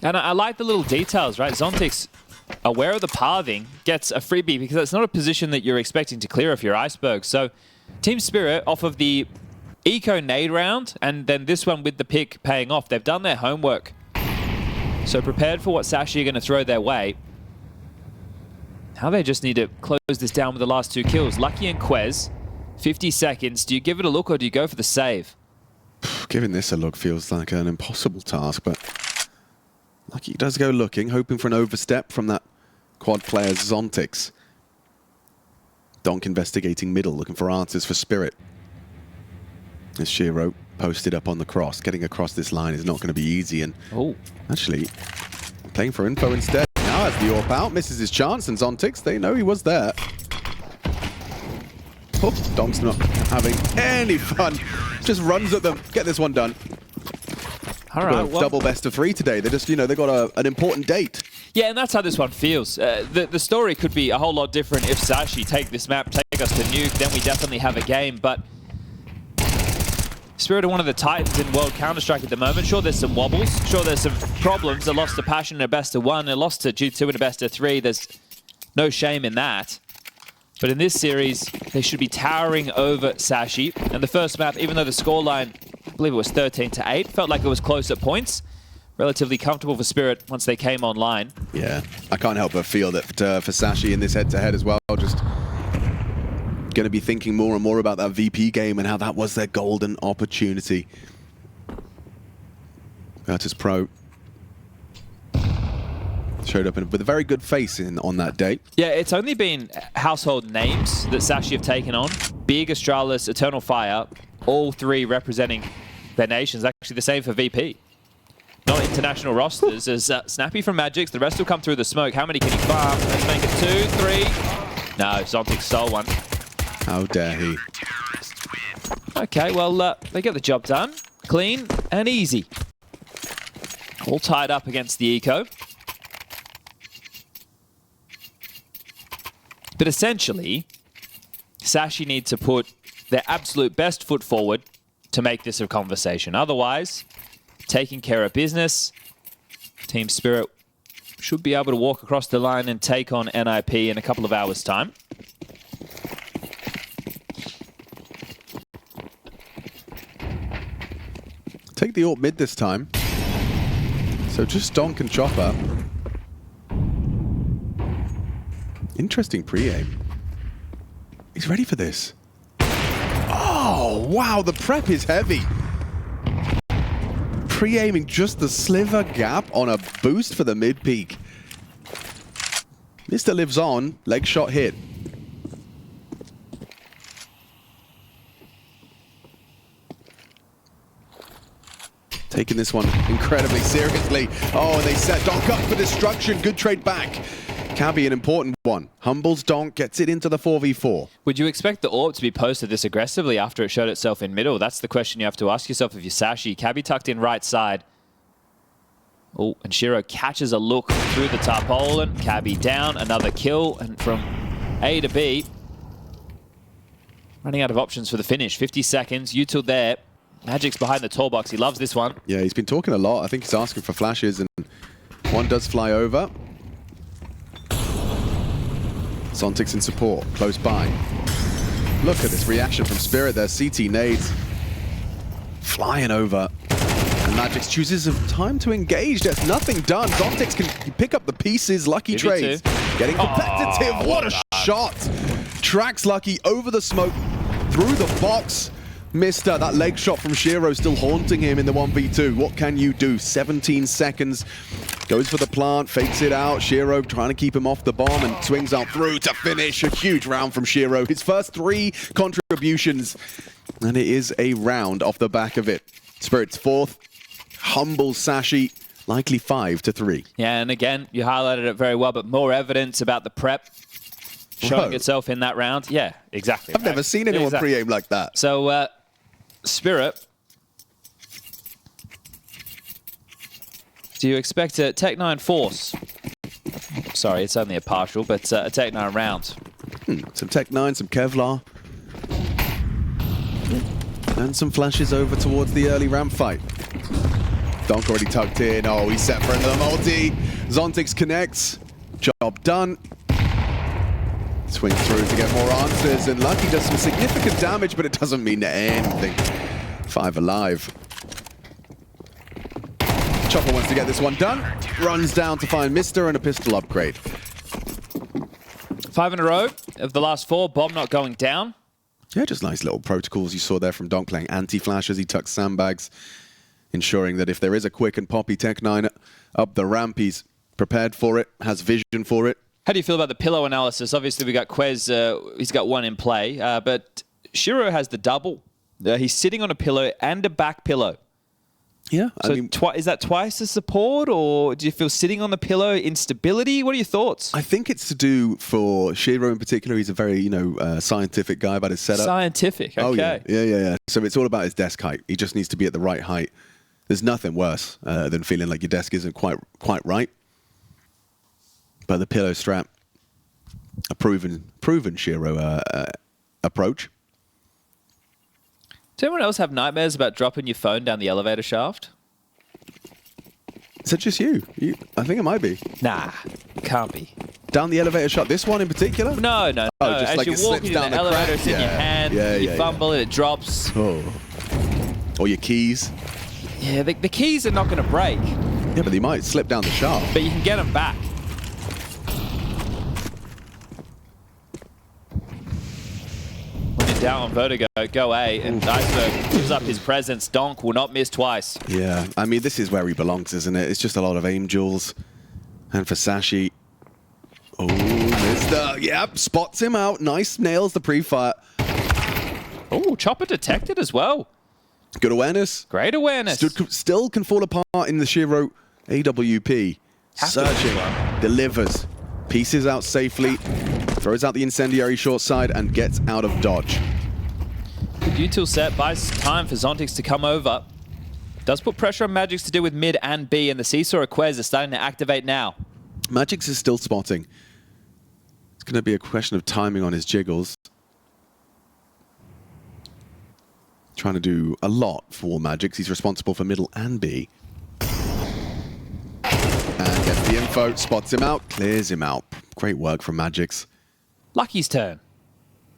And I like the little details, right? Zontix, aware of the pathing, gets a freebie because that's not a position that you're expecting to clear if you're IceBerg. So Team Spirit, off of the Eco nade round, and then this one with the pick paying off, they've done their homework. So prepared for what Sashi are going to throw their way. Now they just need to close this down with the last 2 kills. Lucky and Quez, 50 seconds. Do you give it a look or do you go for the save? Giving this a look feels like an impossible task, but Lucky does go looking, hoping for an overstep from that quad player Zontix. Donk investigating middle, looking for answers for Spirit. As Shiro posted up on the cross. Getting across this line is not going to be easy, and actually playing for info instead. Now has the AWP out, misses his chance, and Zontix, they know he was there. Oh, Donk's not having any fun. Just runs at them. Get this one done. All right, well, double best of 3 today. They just, they got an important date. yeah, and that's how this one feels. The story could be a whole lot different if Sashi take this map, take us to Nuke, then we definitely have a game. But Spirit are one of the titans in World Counter-Strike at the moment. Sure, there's some wobbles. Sure, there's some problems. They lost to Passion in a best of 1. They lost to G2 in a best of 3. There's no shame in that. But in this series, they should be towering over Sashi. And the first map, even though the scoreline, I believe it was 13-8, felt like it was close at points. Relatively comfortable for Spirit once they came online. Yeah, I can't help but feel that for Sashi in this head-to-head as well, just going to be thinking more and more about that VP game and how that was their golden opportunity. Virtus.pro showed up with a very good face on that day. Yeah, it's only been household names that Sashi have taken on. Big, Astralis, Eternal Fire, all 3 representing their nations. Actually, the same for VP. Not international rosters. As Snappy from Magix, the rest will come through the smoke. How many can he farm? Let's make it 2, 3. No, Zontic stole one. How dare he? Okay, well, they get the job done. Clean and easy. All tied up against the Eco. But essentially, Sashi need to put their absolute best foot forward to make this a conversation. Otherwise, taking care of business, Team Spirit should be able to walk across the line and take on NIP in a couple of hours' time. Take the AWP mid this time. So just Donk and Chopper. Interesting pre-aim. He's ready for this. Oh, wow, the prep is heavy. Pre-aiming just the sliver gap on a boost for the mid-peak. Mr. lives on, leg shot hit. Taking this one incredibly seriously. Oh, and they set Donk up for destruction. Good trade back. Cabby, an important one. Humbles Donk, gets it into the 4v4. Would you expect the AWP to be posted this aggressively after it showed itself in middle? That's the question you have to ask yourself if you're Sashi. Cabby tucked in right side. Oh, and Shiro catches a look through the tarpaulin. Cabby down, another kill, and from A to B. Running out of options for the finish. 50 seconds, util there. Magic's behind the tall box. He loves this one. Yeah, he's been talking a lot. I think he's asking for flashes, and one does fly over. Zontic's in support, close by. Look at this reaction from Spirit there. CT nades flying over. And Magix chooses a time to engage. There's nothing done. Zontic's can pick up the pieces. Lucky trades. Getting competitive. Oh, what a shot. Tracks Lucky over the smoke, through the box. Missed that leg shot from Shiro, still haunting him in the 1v2. What can you do? 17 seconds. Goes for the plant, fakes it out. Shiro trying to keep him off the bomb and swings out through to finish. A huge round from Shiro. His first 3 contributions. And it is a round off the back of it. Spirit's 4th. Humbles Sashi. Likely 5-3. Yeah, and again, you highlighted it very well, but more evidence about the prep showing itself in that round. Yeah, exactly. I've never seen anyone pre-aim like that. So, Spirit, do you expect a Tech-9 Force? Sorry, it's only a partial, but a Tech-9 round. Some Tech-9, some Kevlar. And some flashes over towards the early ramp fight. Donk already tucked in. Oh, he's set for another multi. Zontix connects. Job done. Swings through to get more answers, and Lucky does some significant damage, but it doesn't mean anything. 5 alive. Chopper wants to get this one done. Runs down to find Mister and a pistol upgrade. 5 in a row of the last 4. Bomb not going down. Yeah, just nice little protocols you saw there from Donk playing anti-flashes. He tucks sandbags, ensuring that if there is a quick and poppy Tech-9 up the ramp, he's prepared for it, has vision for it. How do you feel about the pillow analysis? Obviously, we got Quez, he's got 1 in play, but Shiro has the double. He's sitting on a pillow and a back pillow. Yeah, So is that twice the support, or do you feel sitting on the pillow, instability? What are your thoughts? I think it's to do for Shiro in particular. He's a very, scientific guy about his setup. Scientific, okay. Oh, yeah. So it's all about his desk height. He just needs to be at the right height. There's nothing worse than feeling like your desk isn't quite right. But the pillow strap, a proven Shiro approach. Does anyone else have nightmares about dropping your phone down the elevator shaft? Is that just you? I think it might be. Nah, can't be. Down the elevator shaft? This one in particular? No. Oh, just As like you're it slips walking down in the the elevator, crack? it's in your hand, you fumble it drops. Oh. Or your keys. Yeah, the keys are not going to break, Yeah, but they might slip down the shaft. but you can get them back. When you're down on Vertigo, go A, and IceBerg gives up his presence. Donk will not miss twice. Yeah, I mean, this is where he belongs, isn't it? It's just a lot of aim duels. And for Sashi... Oh, Mr. Yep, spots him out. Nice, nails the pre-fire. Oh, Chopper detected as well. Good awareness. Great awareness. Still can fall apart in the Shiro AWP. Searching. Delivers. Pieces out safely. Throws out the incendiary short side and gets out of dodge. Good util set, buys time for Zontix to come over. Does put pressure on Magix to deal with mid and B, and the Seesaw Quez are starting to activate now. Magix is still spotting. It's going to be a question of timing on his jiggles. Trying to do a lot for Magix. He's responsible for middle and B. And gets the info, spots him out, clears him out. Great work from Magix. Lucky's turn.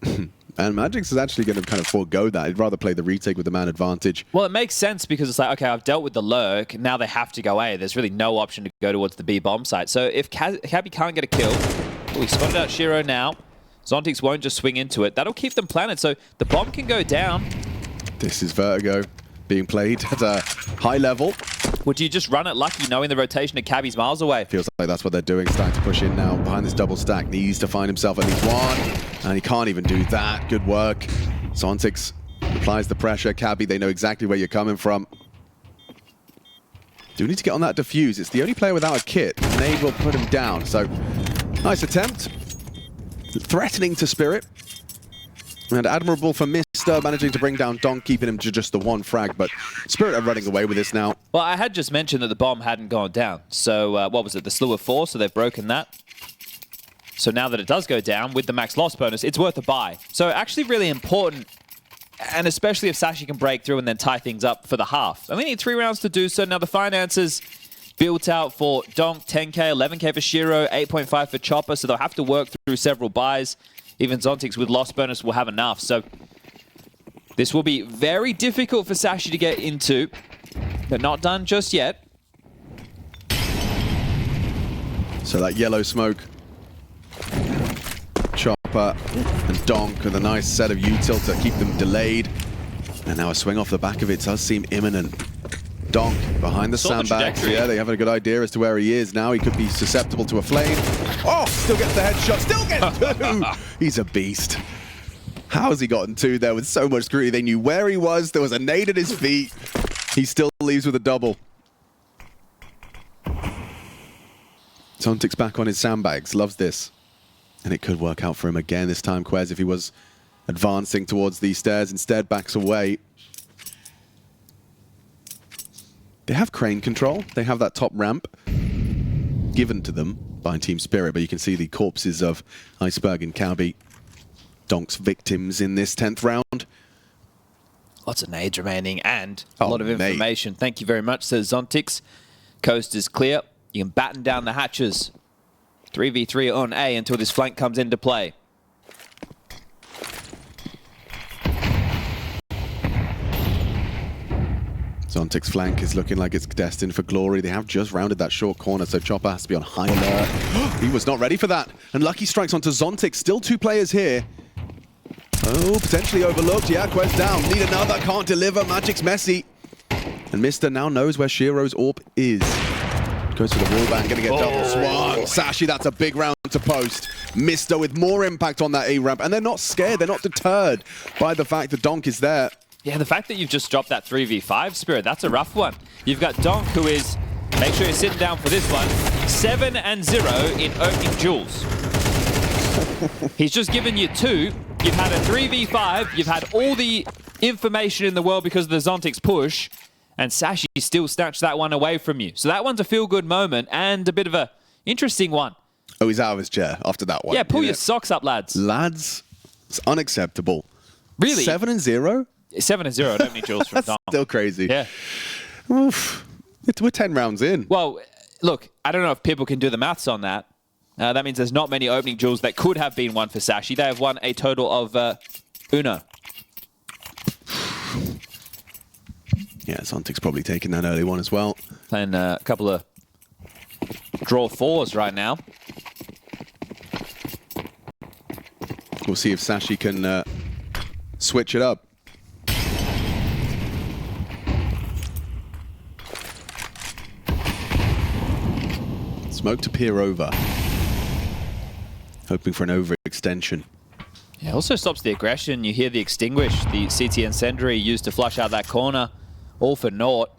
And Magix is actually going to kind of forego that. He'd rather play the retake with the man advantage. Well, it makes sense because it's like, okay, I've dealt with the lurk, now they have to go A. There's really no option to go towards the B bomb site. So if Cabby can't get a kill, we spotted out Shiro now. Zontix won't just swing into it. That'll keep them planted, so the bomb can go down. This is Vertigo being played at a high level. Would you just run it Lucky knowing the rotation of Cabby's miles away? Feels like that's what they're doing, starting to push in now behind this double stack. Needs to find himself at least one, and he can't even do that. Good work. Zontix applies the pressure. Cabby, they know exactly where you're coming from. Do need to get on that defuse. It's the only player without a kit, and they will put him down. So, nice attempt. Threatening to Spirit. And admirable for Mr. managing to bring down Donk, keeping him to just the one frag. But Spirit are running away with this now. Well, I had just mentioned that the bomb hadn't gone down. So, what was it? The slew of 4, so they've broken that. So now that it does go down with the max loss bonus, it's worth a buy. So actually really important, and especially if Sashi can break through and then tie things up for the half. And we need 3 rounds to do so. Now the finances built out for Donk, 10k, 11k for Shiro, 8.5 for Chopper, so they'll have to work through several buys. Even Zontix with loss bonus will have enough. So this will be very difficult for Sashi to get into, but not done just yet. So that yellow smoke. Chopper and Donk with a nice set of util to keep them delayed. And now a swing off the back of it does seem imminent. Donk behind the sandbags. Yeah, they have a good idea as to where he is now. He could be susceptible to a flame. Oh, still gets the headshot. Still gets 2. He's a beast. How has he gotten 2 there with so much scrutiny? They knew where he was. There was a nade at his feet. He still leaves with a double. Zontix back on his sandbags. Loves this. And it could work out for him again this time, Quez, if he was advancing towards these stairs. Instead, backs away. They have crane control. They have that top ramp given to them by Team Spirit, but you can see the corpses of IceBerg and Cabby, Donk's victims in this 10th round. Lots of nades remaining and a lot of information. Thank you very much, says Zontix. Coast is clear. You can batten down the hatches. 3v3 on A until this flank comes into play. Zontix flank is looking like it's destined for glory. They have just rounded that short corner, so Chopper has to be on high alert. He was not ready for that. And Lucky strikes onto Zontix. Still 2 players here. Oh, potentially overlooked. Yeah, Quest down. Need another. Can't deliver. Magic's messy. And Mr. now knows where Shiro's AWP is. Goes for the wallbang. Going to get double swung. Sashi, that's a big round to post. Mr. with more impact on that A-ramp. And they're not scared. They're not deterred by the fact that Donk is there. Yeah, the fact that you've just dropped that 3v5, Spirit, that's a rough one. You've got Donk, who is, make sure you're sitting down for this one, 7-0 in opening duels. He's just given you 2. You've had a 3v5, you've had all the information in the world because of the Zontix push, and Sashi still snatched that one away from you. So that one's a feel-good moment and a bit of a interesting one. Oh, he's out of his chair after that one. Yeah, pull your socks up, lads. Lads, it's unacceptable. Really? 7-0? 7-0 at opening duels from Donk. Still crazy. Yeah. Oof. We're 10 rounds in. Well, look, I don't know if people can do the maths on that. That means there's not many opening duels that could have been won for Sashi. They have won a total of uno. Yeah, Zontic's probably taking that early one as well. Playing a couple of draw 4s right now. We'll see if Sashi can switch it up. Smoke to peer over. Hoping for an overextension. Yeah, also stops the aggression. You hear the extinguish, the CT incendiary used to flush out that corner. All for naught.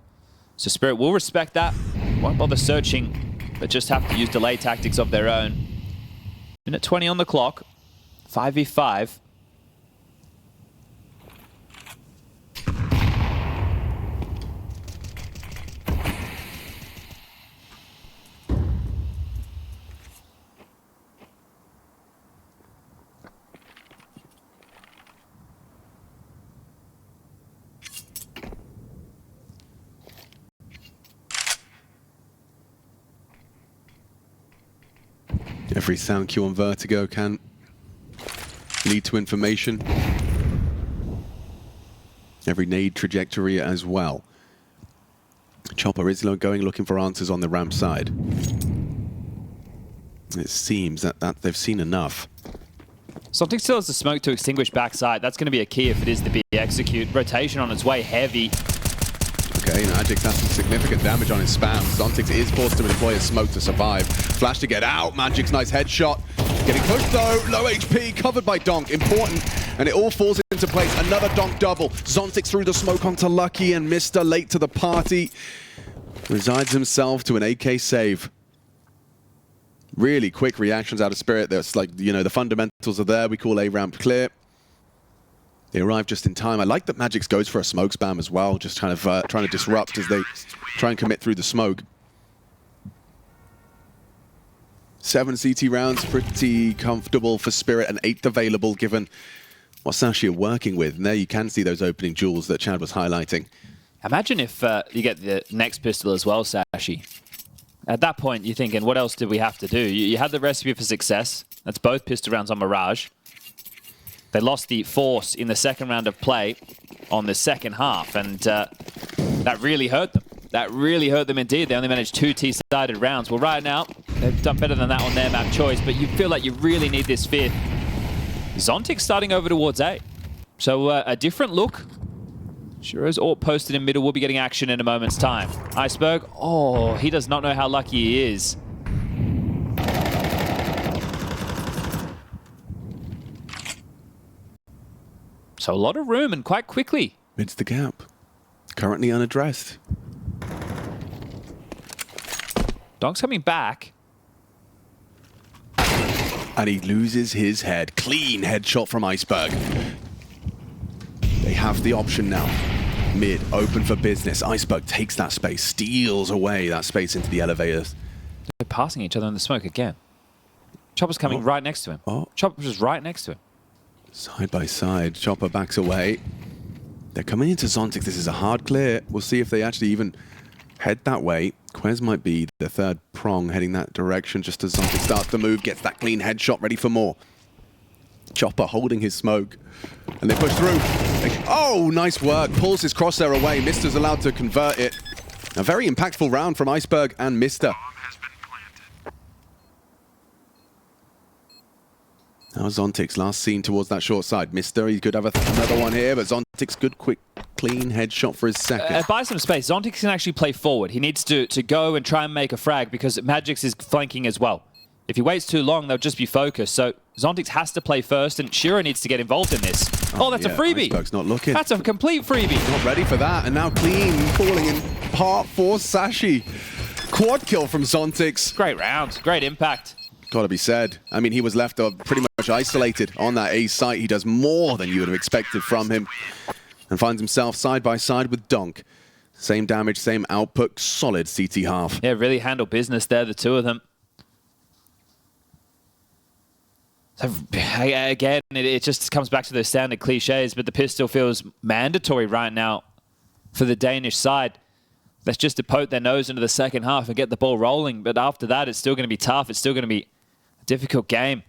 So Spirit will respect that. Won't bother searching, but just have to use delay tactics of their own. Minute 20 on the clock. 5v5. Every sound cue on Vertigo can lead to information. Every nade trajectory as well. Chopper is going looking for answers on the ramp side. It seems that they've seen enough. Something still has the smoke to extinguish backside. That's going to be a key if it is to be execute. Rotation on its way heavy. Okay, Magic's had some significant damage on his spam. Zontix is forced to employ a smoke to survive. Flash to get out. Magic's nice headshot. Getting pushed though. Low HP, covered by Donk. Important. And it all falls into place. Another Donk double. Zontix threw the smoke onto Lucky, and Mr. late to the party resigns himself to an AK save. Really quick reactions out of Spirit. That's like, you know, the fundamentals are there. We call A ramp clear. They arrive just in time. I like that Magix goes for a smoke spam as well, just kind of trying to disrupt as they try and commit through the smoke. 7 CT rounds, pretty comfortable for Spirit, and 8th available given what Sashi are working with. And there you can see those opening duels that Chad was highlighting. Imagine if you get the next pistol as well, Sashi. At that point, you're thinking, what else did we have to do? You had the recipe for success. That's both pistol rounds on Mirage. They lost the force in the second round of play on the second half, and that really hurt them. That really hurt them indeed. They only managed 2 T-sided rounds. Well, right now, they've done better than that on their map choice, but you feel like you really need this 5th. Zontic starting over towards A. So a different look. Shiro's AWP posted in middle. Will be getting action in a moment's time. IceBerg, oh, he does not know how lucky he is. So a lot of room and quite quickly. It's the gap. Currently unaddressed. Donk's coming back. And he loses his head. Clean headshot from IceBerg. They have the option now. Mid, open for business. IceBerg takes that space, steals away that space into the elevators. They're passing each other in the smoke again. Chopper's coming right next to him. Oh. Chopper's just right next to him. Side by side, Chopper backs away. They're coming into Zontix. This is a hard clear. We'll see if they actually even head that way. Quez might be the third prong heading that direction just as Zontix starts to move, gets that clean headshot, ready for more. Chopper holding his smoke. And they push through. Oh, nice work. Pulls his crosshair away. Mister's allowed to convert it. A very impactful round from IceBerg and Mister. Now Zontix, last seen towards that short side. Mister, he could have another one here, but Zontix, good, quick, clean headshot for his second. Buy some space. Zontix can actually play forward. He needs to go and try and make a frag because Magix is flanking as well. If he waits too long, they'll just be focused. So Zontix has to play first, and Shiro needs to get involved in this. Oh, that's a freebie. IceBerg's not looking. That's a complete freebie. Not ready for that, and now clean, falling in part for Sashi. Quad kill from Zontix. Great round, great impact. Gotta be said. I mean, he was left pretty much isolated on that A site. He does more than you would have expected from him, and finds himself side by side with Donk. Same damage, same output, solid CT half. Yeah, really handle business there, the two of them. So, again, it just comes back to those standard cliches, but the pistol feels mandatory right now for the Danish side. That's just to poke their nose into the second half and get the ball rolling. But after that, it's still going to be tough. It's still going to be a difficult game.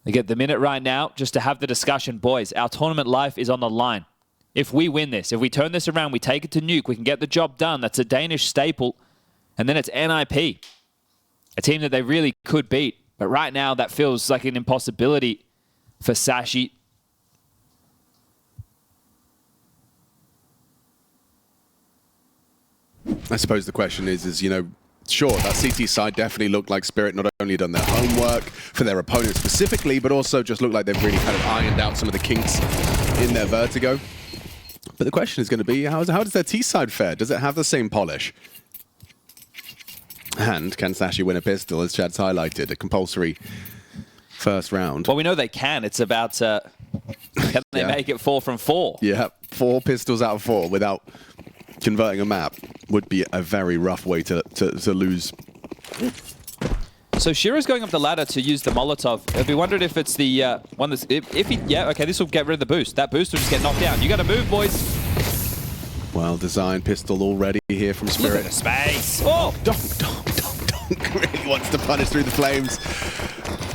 They get the minute right now just to have the discussion. Boys, our tournament life is on the line. If we win this, if we turn this around, we take it to Nuke, we can get the job done. That's a Danish staple. And then it's NIP, a team that they really could beat. But right now, that feels like an impossibility for Sashi. I suppose the question is, you know, sure, that CT side definitely looked like Spirit not only done their homework for their opponent specifically, but also just looked like they've really kind of ironed out some of the kinks in their Vertigo. But the question is going to be, how does their T side fare? Does it have the same polish? And can Sashi win a pistol, as Chad's highlighted, a compulsory first round? Well, we know they can. It's about, can they make it 4 from 4? Yeah, 4 pistols out of 4 without converting a map would be a very rough way to lose. So Shiro's going up the ladder to use the Molotov. We wondered if it's the one that's... okay, this will get rid of the boost. That boost will just get knocked down. You got to move, boys. Well-designed pistol already here from Spirit. Look at the space. Oh! Donk really wants to punish through the flames.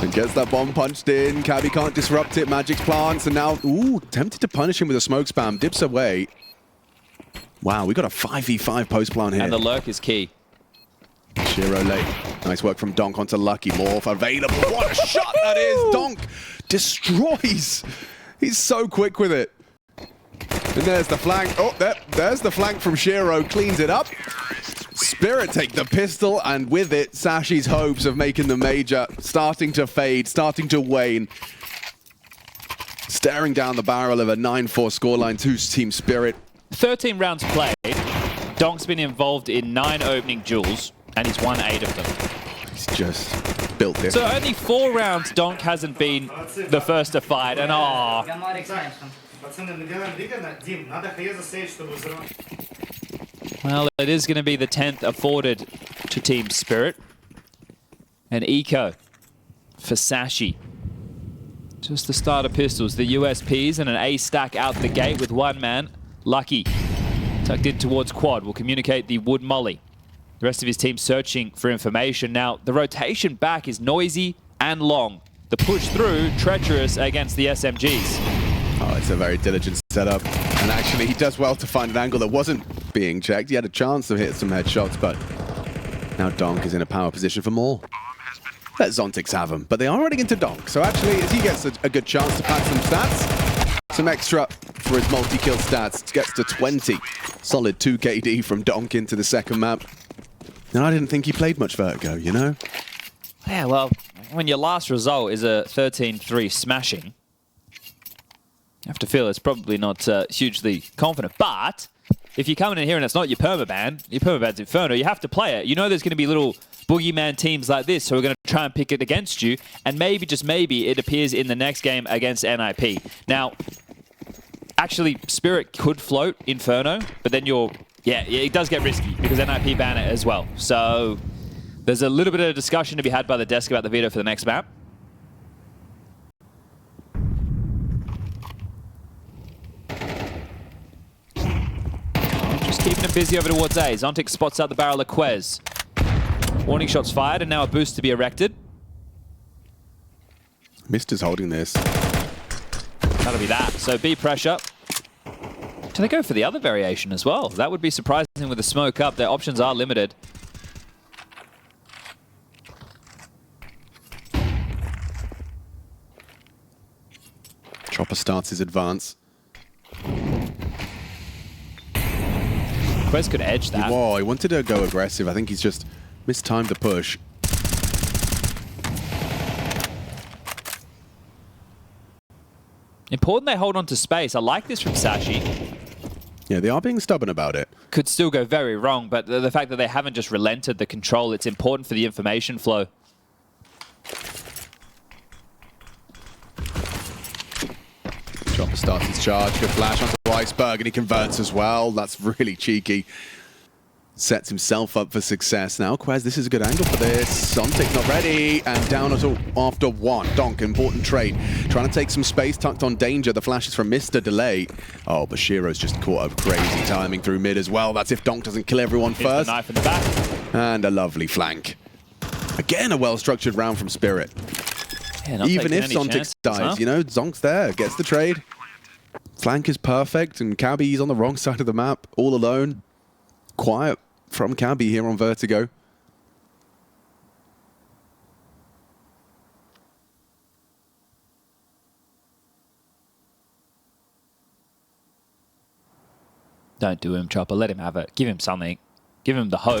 And gets that bomb punched in. Cabby can't disrupt it. Magic's plants. And now, ooh, tempted to punish him with a smoke spam. Dips away. Wow, we got a 5v5 post plant here. And the lurk is key. Shiro late. Nice work from Donk onto Lucky. Morph available. What a shot that is! Donk destroys. He's so quick with it. And there's the flank. Oh, there's the flank from Shiro. Cleans it up. Spirit take the pistol, and with it, Sashi's hopes of making the major starting to fade, starting to wane. Staring down the barrel of a 9-4 scoreline to Team Spirit. 13 rounds played. Donk's been involved in 9 opening duels, and he's won 8 of them. He's just built this. So only 4 rounds Donk hasn't been the first to fight, and well, it is going to be the 10th afforded to Team Spirit. And Eco for Sashi. Just the starter pistols, the USPs, and an A stack out the gate with one man. Lucky, tucked in towards quad, will communicate the wood molly. The rest of his team searching for information. Now, the rotation back is noisy and long. The push through, treacherous against the SMGs. Oh, it's a very diligent setup. And actually, he does well to find an angle that wasn't being checked. He had a chance to hit some headshots, but now Donk is in a power position for more. Let Zontix have him, but they are running into Donk. So actually, as he gets a good chance to pad some stats, some extra for his multi-kill stats, gets to 20. Solid 2 KD from Donk into the second map. And I didn't think he played much Vertigo, you know? Yeah, well, when your last result is a 13-3 smashing, you have to feel it's probably not hugely confident. But if you're coming in here and it's not your permaban's Inferno, you have to play it. You know there's going to be little boogeyman teams like this who are going to try and pick it against you, and maybe, just maybe, it appears in the next game against NIP. Now, actually, Spirit could float Inferno, but then it does get risky because NIP ban it as well. So there's a little bit of discussion to be had by the desk about the veto for the next map. Just keeping him busy over towards A. Zontix spots out the barrel of Quez. Warning shots fired, and now a boost to be erected. Mister's holding this. That'll be that. So B pressure. Do they go for the other variation as well? That would be surprising with the smoke up. Their options are limited. Chopper starts his advance. Quez could edge that. Whoa, he wanted to go aggressive. I think he's just mistimed the push. Important they hold on to space. I like this from Sashi. Yeah, they are being stubborn about it. Could still go very wrong, but the fact that they haven't just relented the control, it's important for the information flow. Chopper starts his charge, good flash onto IceBerg, and he converts as well. That's really cheeky. Sets himself up for success now. Quez, this is a good angle for this. Sontic's not ready, and down after one. Donk, important trade. Trying to take some space, tucked on danger. The flash is from Mr. Delay. Oh, but Shiro's just caught up crazy timing through mid as well. That's if Donk doesn't kill everyone first. The knife in the back. And a lovely flank. Again, a well-structured round from Spirit. Yeah, Even if Sontic dies, you know, Zonk's there, gets the trade. Flank is perfect, and Cabby's on the wrong side of the map, all alone. Quiet from Cabby here on Vertigo. Don't do him, Chopper. Let him have it. Give him something. Give him the hope.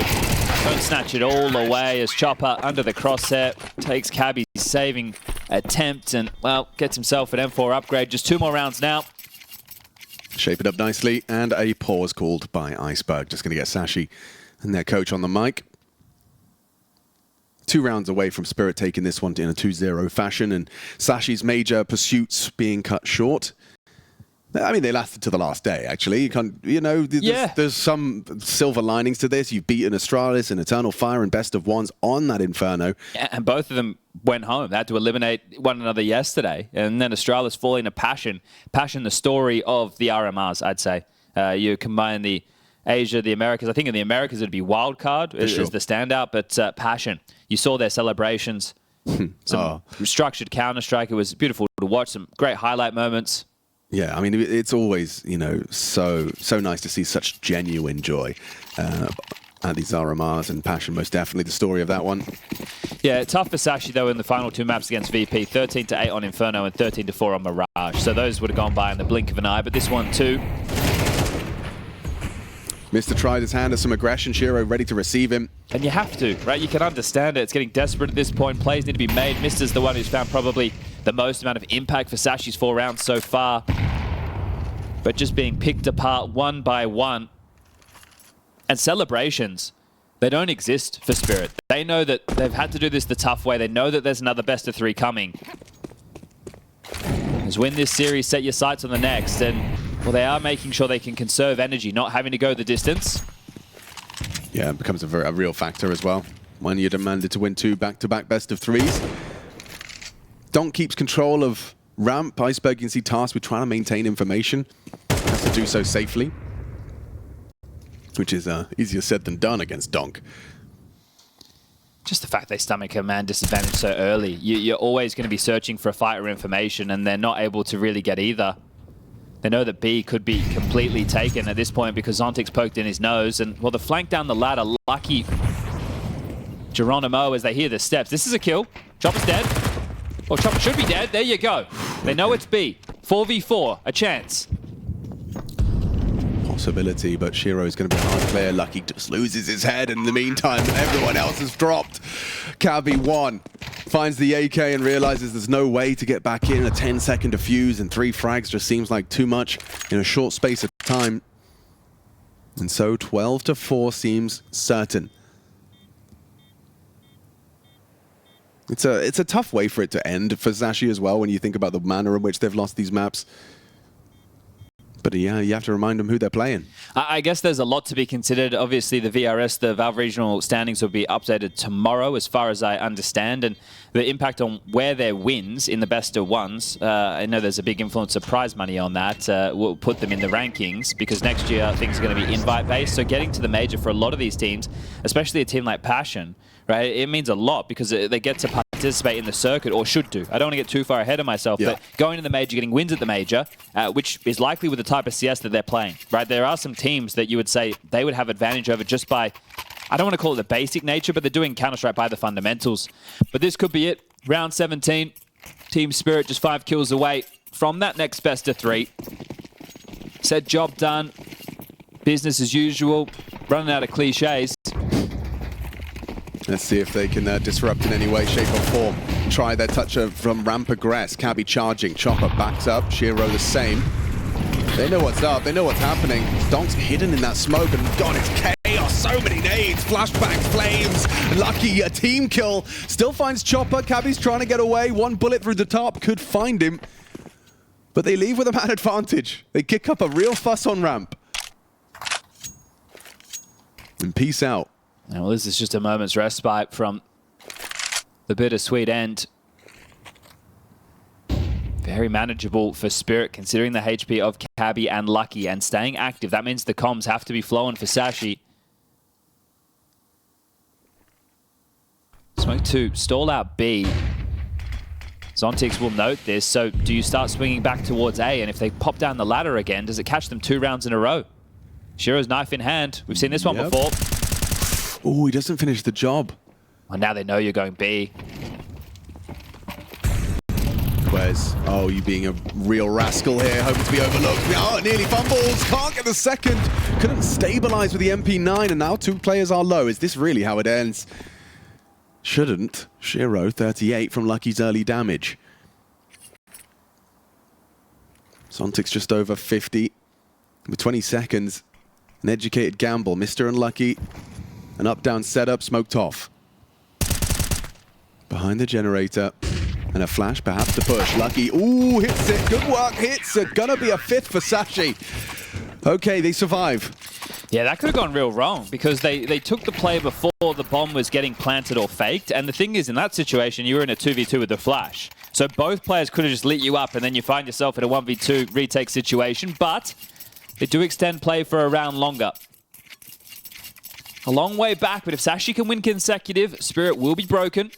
Don't snatch it all away as Chopper under the crosshair takes Cabby's saving attempt and, well, gets himself an M4 upgrade. Just 2 more rounds now. Shape it up nicely, and a pause called by IceBerg. Just going to get Sashi and their coach on the mic. 2 rounds away from Spirit taking this one in a 2-0 fashion, and Sashi's major pursuits being cut short. I mean, they lasted to the last day, actually. You can't, you know, there's some silver linings to this. You've beaten Astralis and Eternal Fire and Best of Ones on that Inferno. Yeah, and both of them went home. They had to eliminate one another yesterday. And then Astralis falling to Passion. Passion, the story of the RMRs, I'd say. You combine the Asia, the Americas. I think in the Americas it'd be Wildcard is the standout, but Passion. You saw their celebrations. Some structured Counter-Strike. It was beautiful to watch. Some great highlight moments. Yeah, I mean, it's always, you know, so nice to see such genuine joy at these RMRs, and Passion, most definitely the story of that one. Yeah, tough for Sashi, though, in the final 2 maps against VP. 13-8 on Inferno and 13-4 on Mirage. So those would have gone by in the blink of an eye, but this one, too. Mr. tried his hand at some aggression. Shiro ready to receive him. And you have to, right? You can understand it. It's getting desperate at this point. Plays need to be made. Mister's the one who's found probably the most amount of impact for Sashi's 4 rounds so far. But just being picked apart one by one. And celebrations, they don't exist for Spirit. They know that they've had to do this the tough way. They know that there's another best of 3 coming. Just win this series, set your sights on the next, and well, they are making sure they can conserve energy, not having to go the distance. Yeah, it becomes a real factor as well when you're demanded to win 2 back-to-back best of 3s. Donk keeps control of ramp. IceBerg, you can see tasked with trying to maintain information. Has to do so safely, which is easier said than done against Donk. Just the fact they stomach a man disadvantage so early. You're always going to be searching for a fighter information, and they're not able to really get either. They know that B could be completely taken at this point because Zontic's poked in his nose, and well, the flank down the ladder, lucky Geronimo as they hear the steps. This is a kill. Chopper's dead. Well, Chopper should be dead. There you go. They know it's B. 4v4, a chance. Possibility, but Shiro is going to be a hard player. Lucky just loses his head, and in the meantime, everyone else has dropped. Cabby 1 finds the AK and realizes there's no way to get back in. A 10-second defuse and 3 frags just seems like too much in a short space of time. And so 12-4 seems certain. It's a tough way for it to end for Sashi as well when you think about the manner in which they've lost these maps. But yeah, you have to remind them who they're playing. I guess there's a lot to be considered. Obviously, the VRS, the Valve Regional standings, will be updated tomorrow, as far as I understand. And the impact on where their wins in the best of ones, I know there's a big influence of prize money on that. Will put them in the rankings, because next year things are going to be invite-based. So getting to the major for a lot of these teams, especially a team like Passion, right, it means a lot because they get to participate in the circuit, or should do. I don't want to get too far ahead of myself, but going to the major, getting wins at the major, which is likely with the type of CS that they're playing, right? There are some teams that you would say they would have advantage over just by, I don't want to call it the basic nature, but they're doing Counter-Strike by the fundamentals. But this could be it. Round 17, Team Spirit just 5 kills away from that next best of 3. Said job done, business as usual, running out of cliches. Let's see if they can disrupt in any way, shape or form. Try their toucher from ramp aggress. Cabby charging, Chopper backs up, Shiro the same. They know what's up, they know what's happening. Donk's hidden in that smoke and God, it's chaos. So many nades, flashbangs, flames. Lucky, a team kill. Still finds Chopper, Cabby's trying to get away. One bullet through the top, could find him. But they leave with a man advantage. They kick up a real fuss on ramp. And peace out. Well, this is just a moment's respite from the bittersweet end. Very manageable for Spirit, considering the HP of Cabby and Lucky, and staying active. That means the comms have to be flowing for Sashi. Smoke 2, stall out B. Zontix will note this, so do you start swinging back towards A? And if they pop down the ladder again, does it catch them 2 rounds in a row? Shiro's knife in hand. We've seen this one before. Oh, he doesn't finish the job. Well, now they know you're going B. Quez, oh, you being a real rascal here, hoping to be overlooked. Oh, nearly fumbles, can't get the second. Couldn't stabilize with the MP9, and now 2 players are low. Is this really how it ends? Shouldn't. Shiro, 38 from Lucky's early damage. Zontix just over 50. With 20 seconds, an educated gamble. Mr. Unlucky, an up-down setup, smoked off. Behind the generator. And a flash, perhaps to push. Lucky, ooh, hits it. Good work, hits it. Gonna be a 5th for Sashi. Okay, they survive. Yeah, that could have gone real wrong because they took the play before the bomb was getting planted or faked. And the thing is, in that situation, you were in a 2v2 with the flash. So both players could have just lit you up and then you find yourself in a 1v2 retake situation. But they do extend play for a round longer. A long way back, but if Sashi can win consecutive, Spirit will be broken.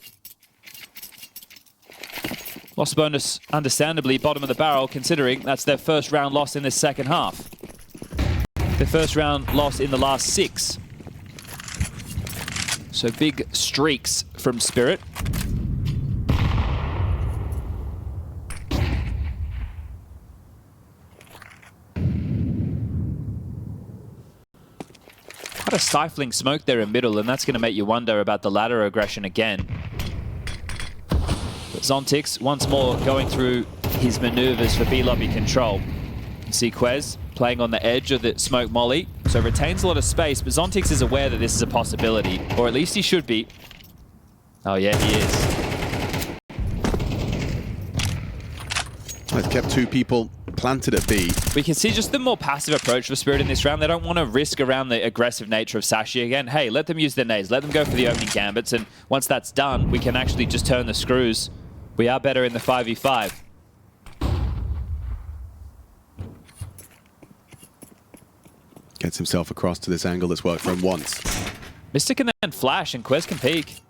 Loss bonus, understandably, bottom of the barrel, considering that's their first round loss in this second half. Their first round loss in the last 6. So big streaks from Spirit. Quite a stifling smoke there in middle, and that's going to make you wonder about the ladder aggression again. But Zontix, once more, going through his maneuvers for B-lobby control. You can see Quez playing on the edge of the smoke molly, so retains a lot of space, but Zontix is aware that this is a possibility, or at least he should be. Oh yeah, he is. I've kept 2 people planted at B. We can see just the more passive approach for Spirit in this round. They don't want to risk around the aggressive nature of Sashi again. Hey, let them use their nades, let them go for the opening gambits, and once that's done, we can actually just turn the screws. We are better in the 5v5. Gets himself across to this angle that's worked for him once. Mystic can then flash, and Quez can peek.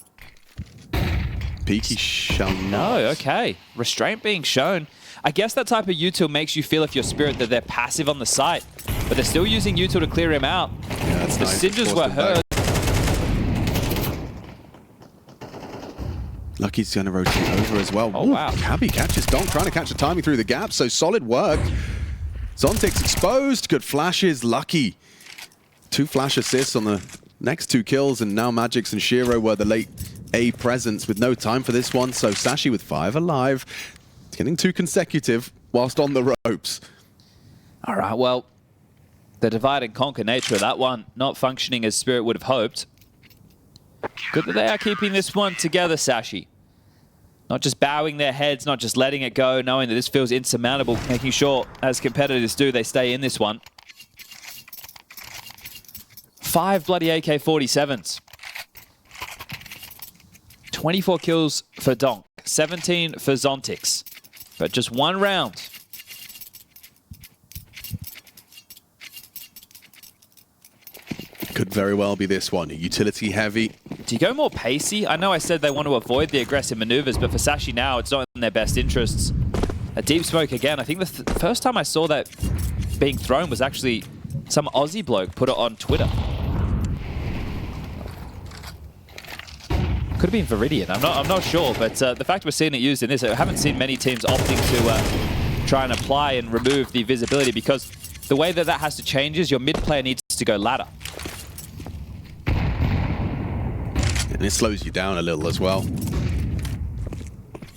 Peek he shall not. No, okay. Restraint being shown. I guess that type of util makes you feel if you're Spirit that they're passive on the site, but they're still using util to clear him out. Yeah, that's the nice. Singers were heard. Lucky's going to rotate over as well. Oh, wow. Cabby catches Donk, trying to catch the timing through the gap, so solid work. Zontix exposed, good flashes, Lucky. 2 flash assists on the next 2 kills, and now Magix and Shiro were the late A presence with no time for this one, so Sashi with 5 alive, getting 2 consecutive whilst on the ropes. All right, well, the divide and conquer nature of that one not functioning as Spirit would have hoped. Good that they are keeping this one together, Sashi. Not just bowing their heads, not just letting it go, knowing that this feels insurmountable, making sure, as competitors do, they stay in this one. 5 bloody AK-47s. 24 kills for Donk, 17 for Zontix, but just 1 round. Could very well be this one, utility heavy. Do you go more pacey? I know I said they want to avoid the aggressive maneuvers, but for Sashi now, it's not in their best interests. A deep smoke again. I think the first time I saw that being thrown was actually some Aussie bloke put it on Twitter. Could have been Viridian. I'm not sure, but the fact we're seeing it used in this, I haven't seen many teams opting to try and apply and remove the visibility, because the way that has to change is your mid player needs to go ladder. And it slows you down a little as well.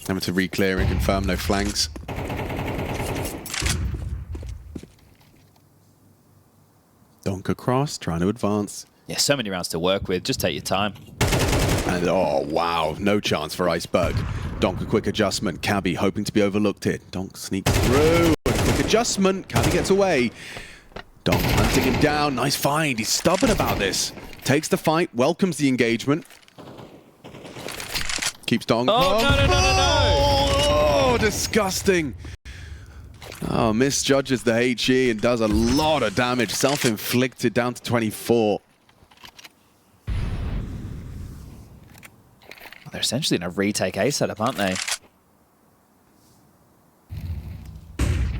Having to re-clear and confirm no flanks. Donk across, trying to advance. Yeah, so many rounds to work with. Just take your time. And oh, wow, no chance for IceBerg. Donk a quick adjustment. Cabby hoping to be overlooked here. Donk sneaks through. And a quick adjustment. Cabby gets away. Donk hunting him down. Nice find. He's stubborn about this. Takes the fight, welcomes the engagement. Keeps Donk. Oh, no. Oh, disgusting. Oh, misjudges the HE and does a lot of damage. Self-inflicted down to 24. They're essentially in a retake A setup, aren't they?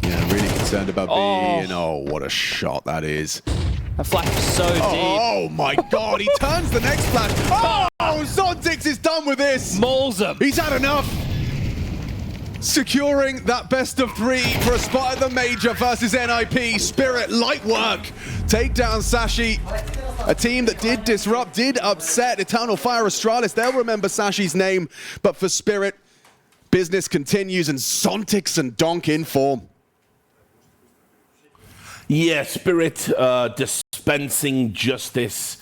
Yeah, really concerned about B. And oh, what a shot that is. That flash is so deep. Oh my god, he turns the next flash. Oh, Zontix is done with this. Mauls him. He's had enough. Securing that best of 3 for a spot at the Major versus NIP. Spirit, light work. Take down Sashi. A team that did disrupt, did upset Eternal Fire Astralis. They'll remember Sashi's name. But for Spirit, business continues and Zontix and Donk in form. Yeah, Spirit dispensing justice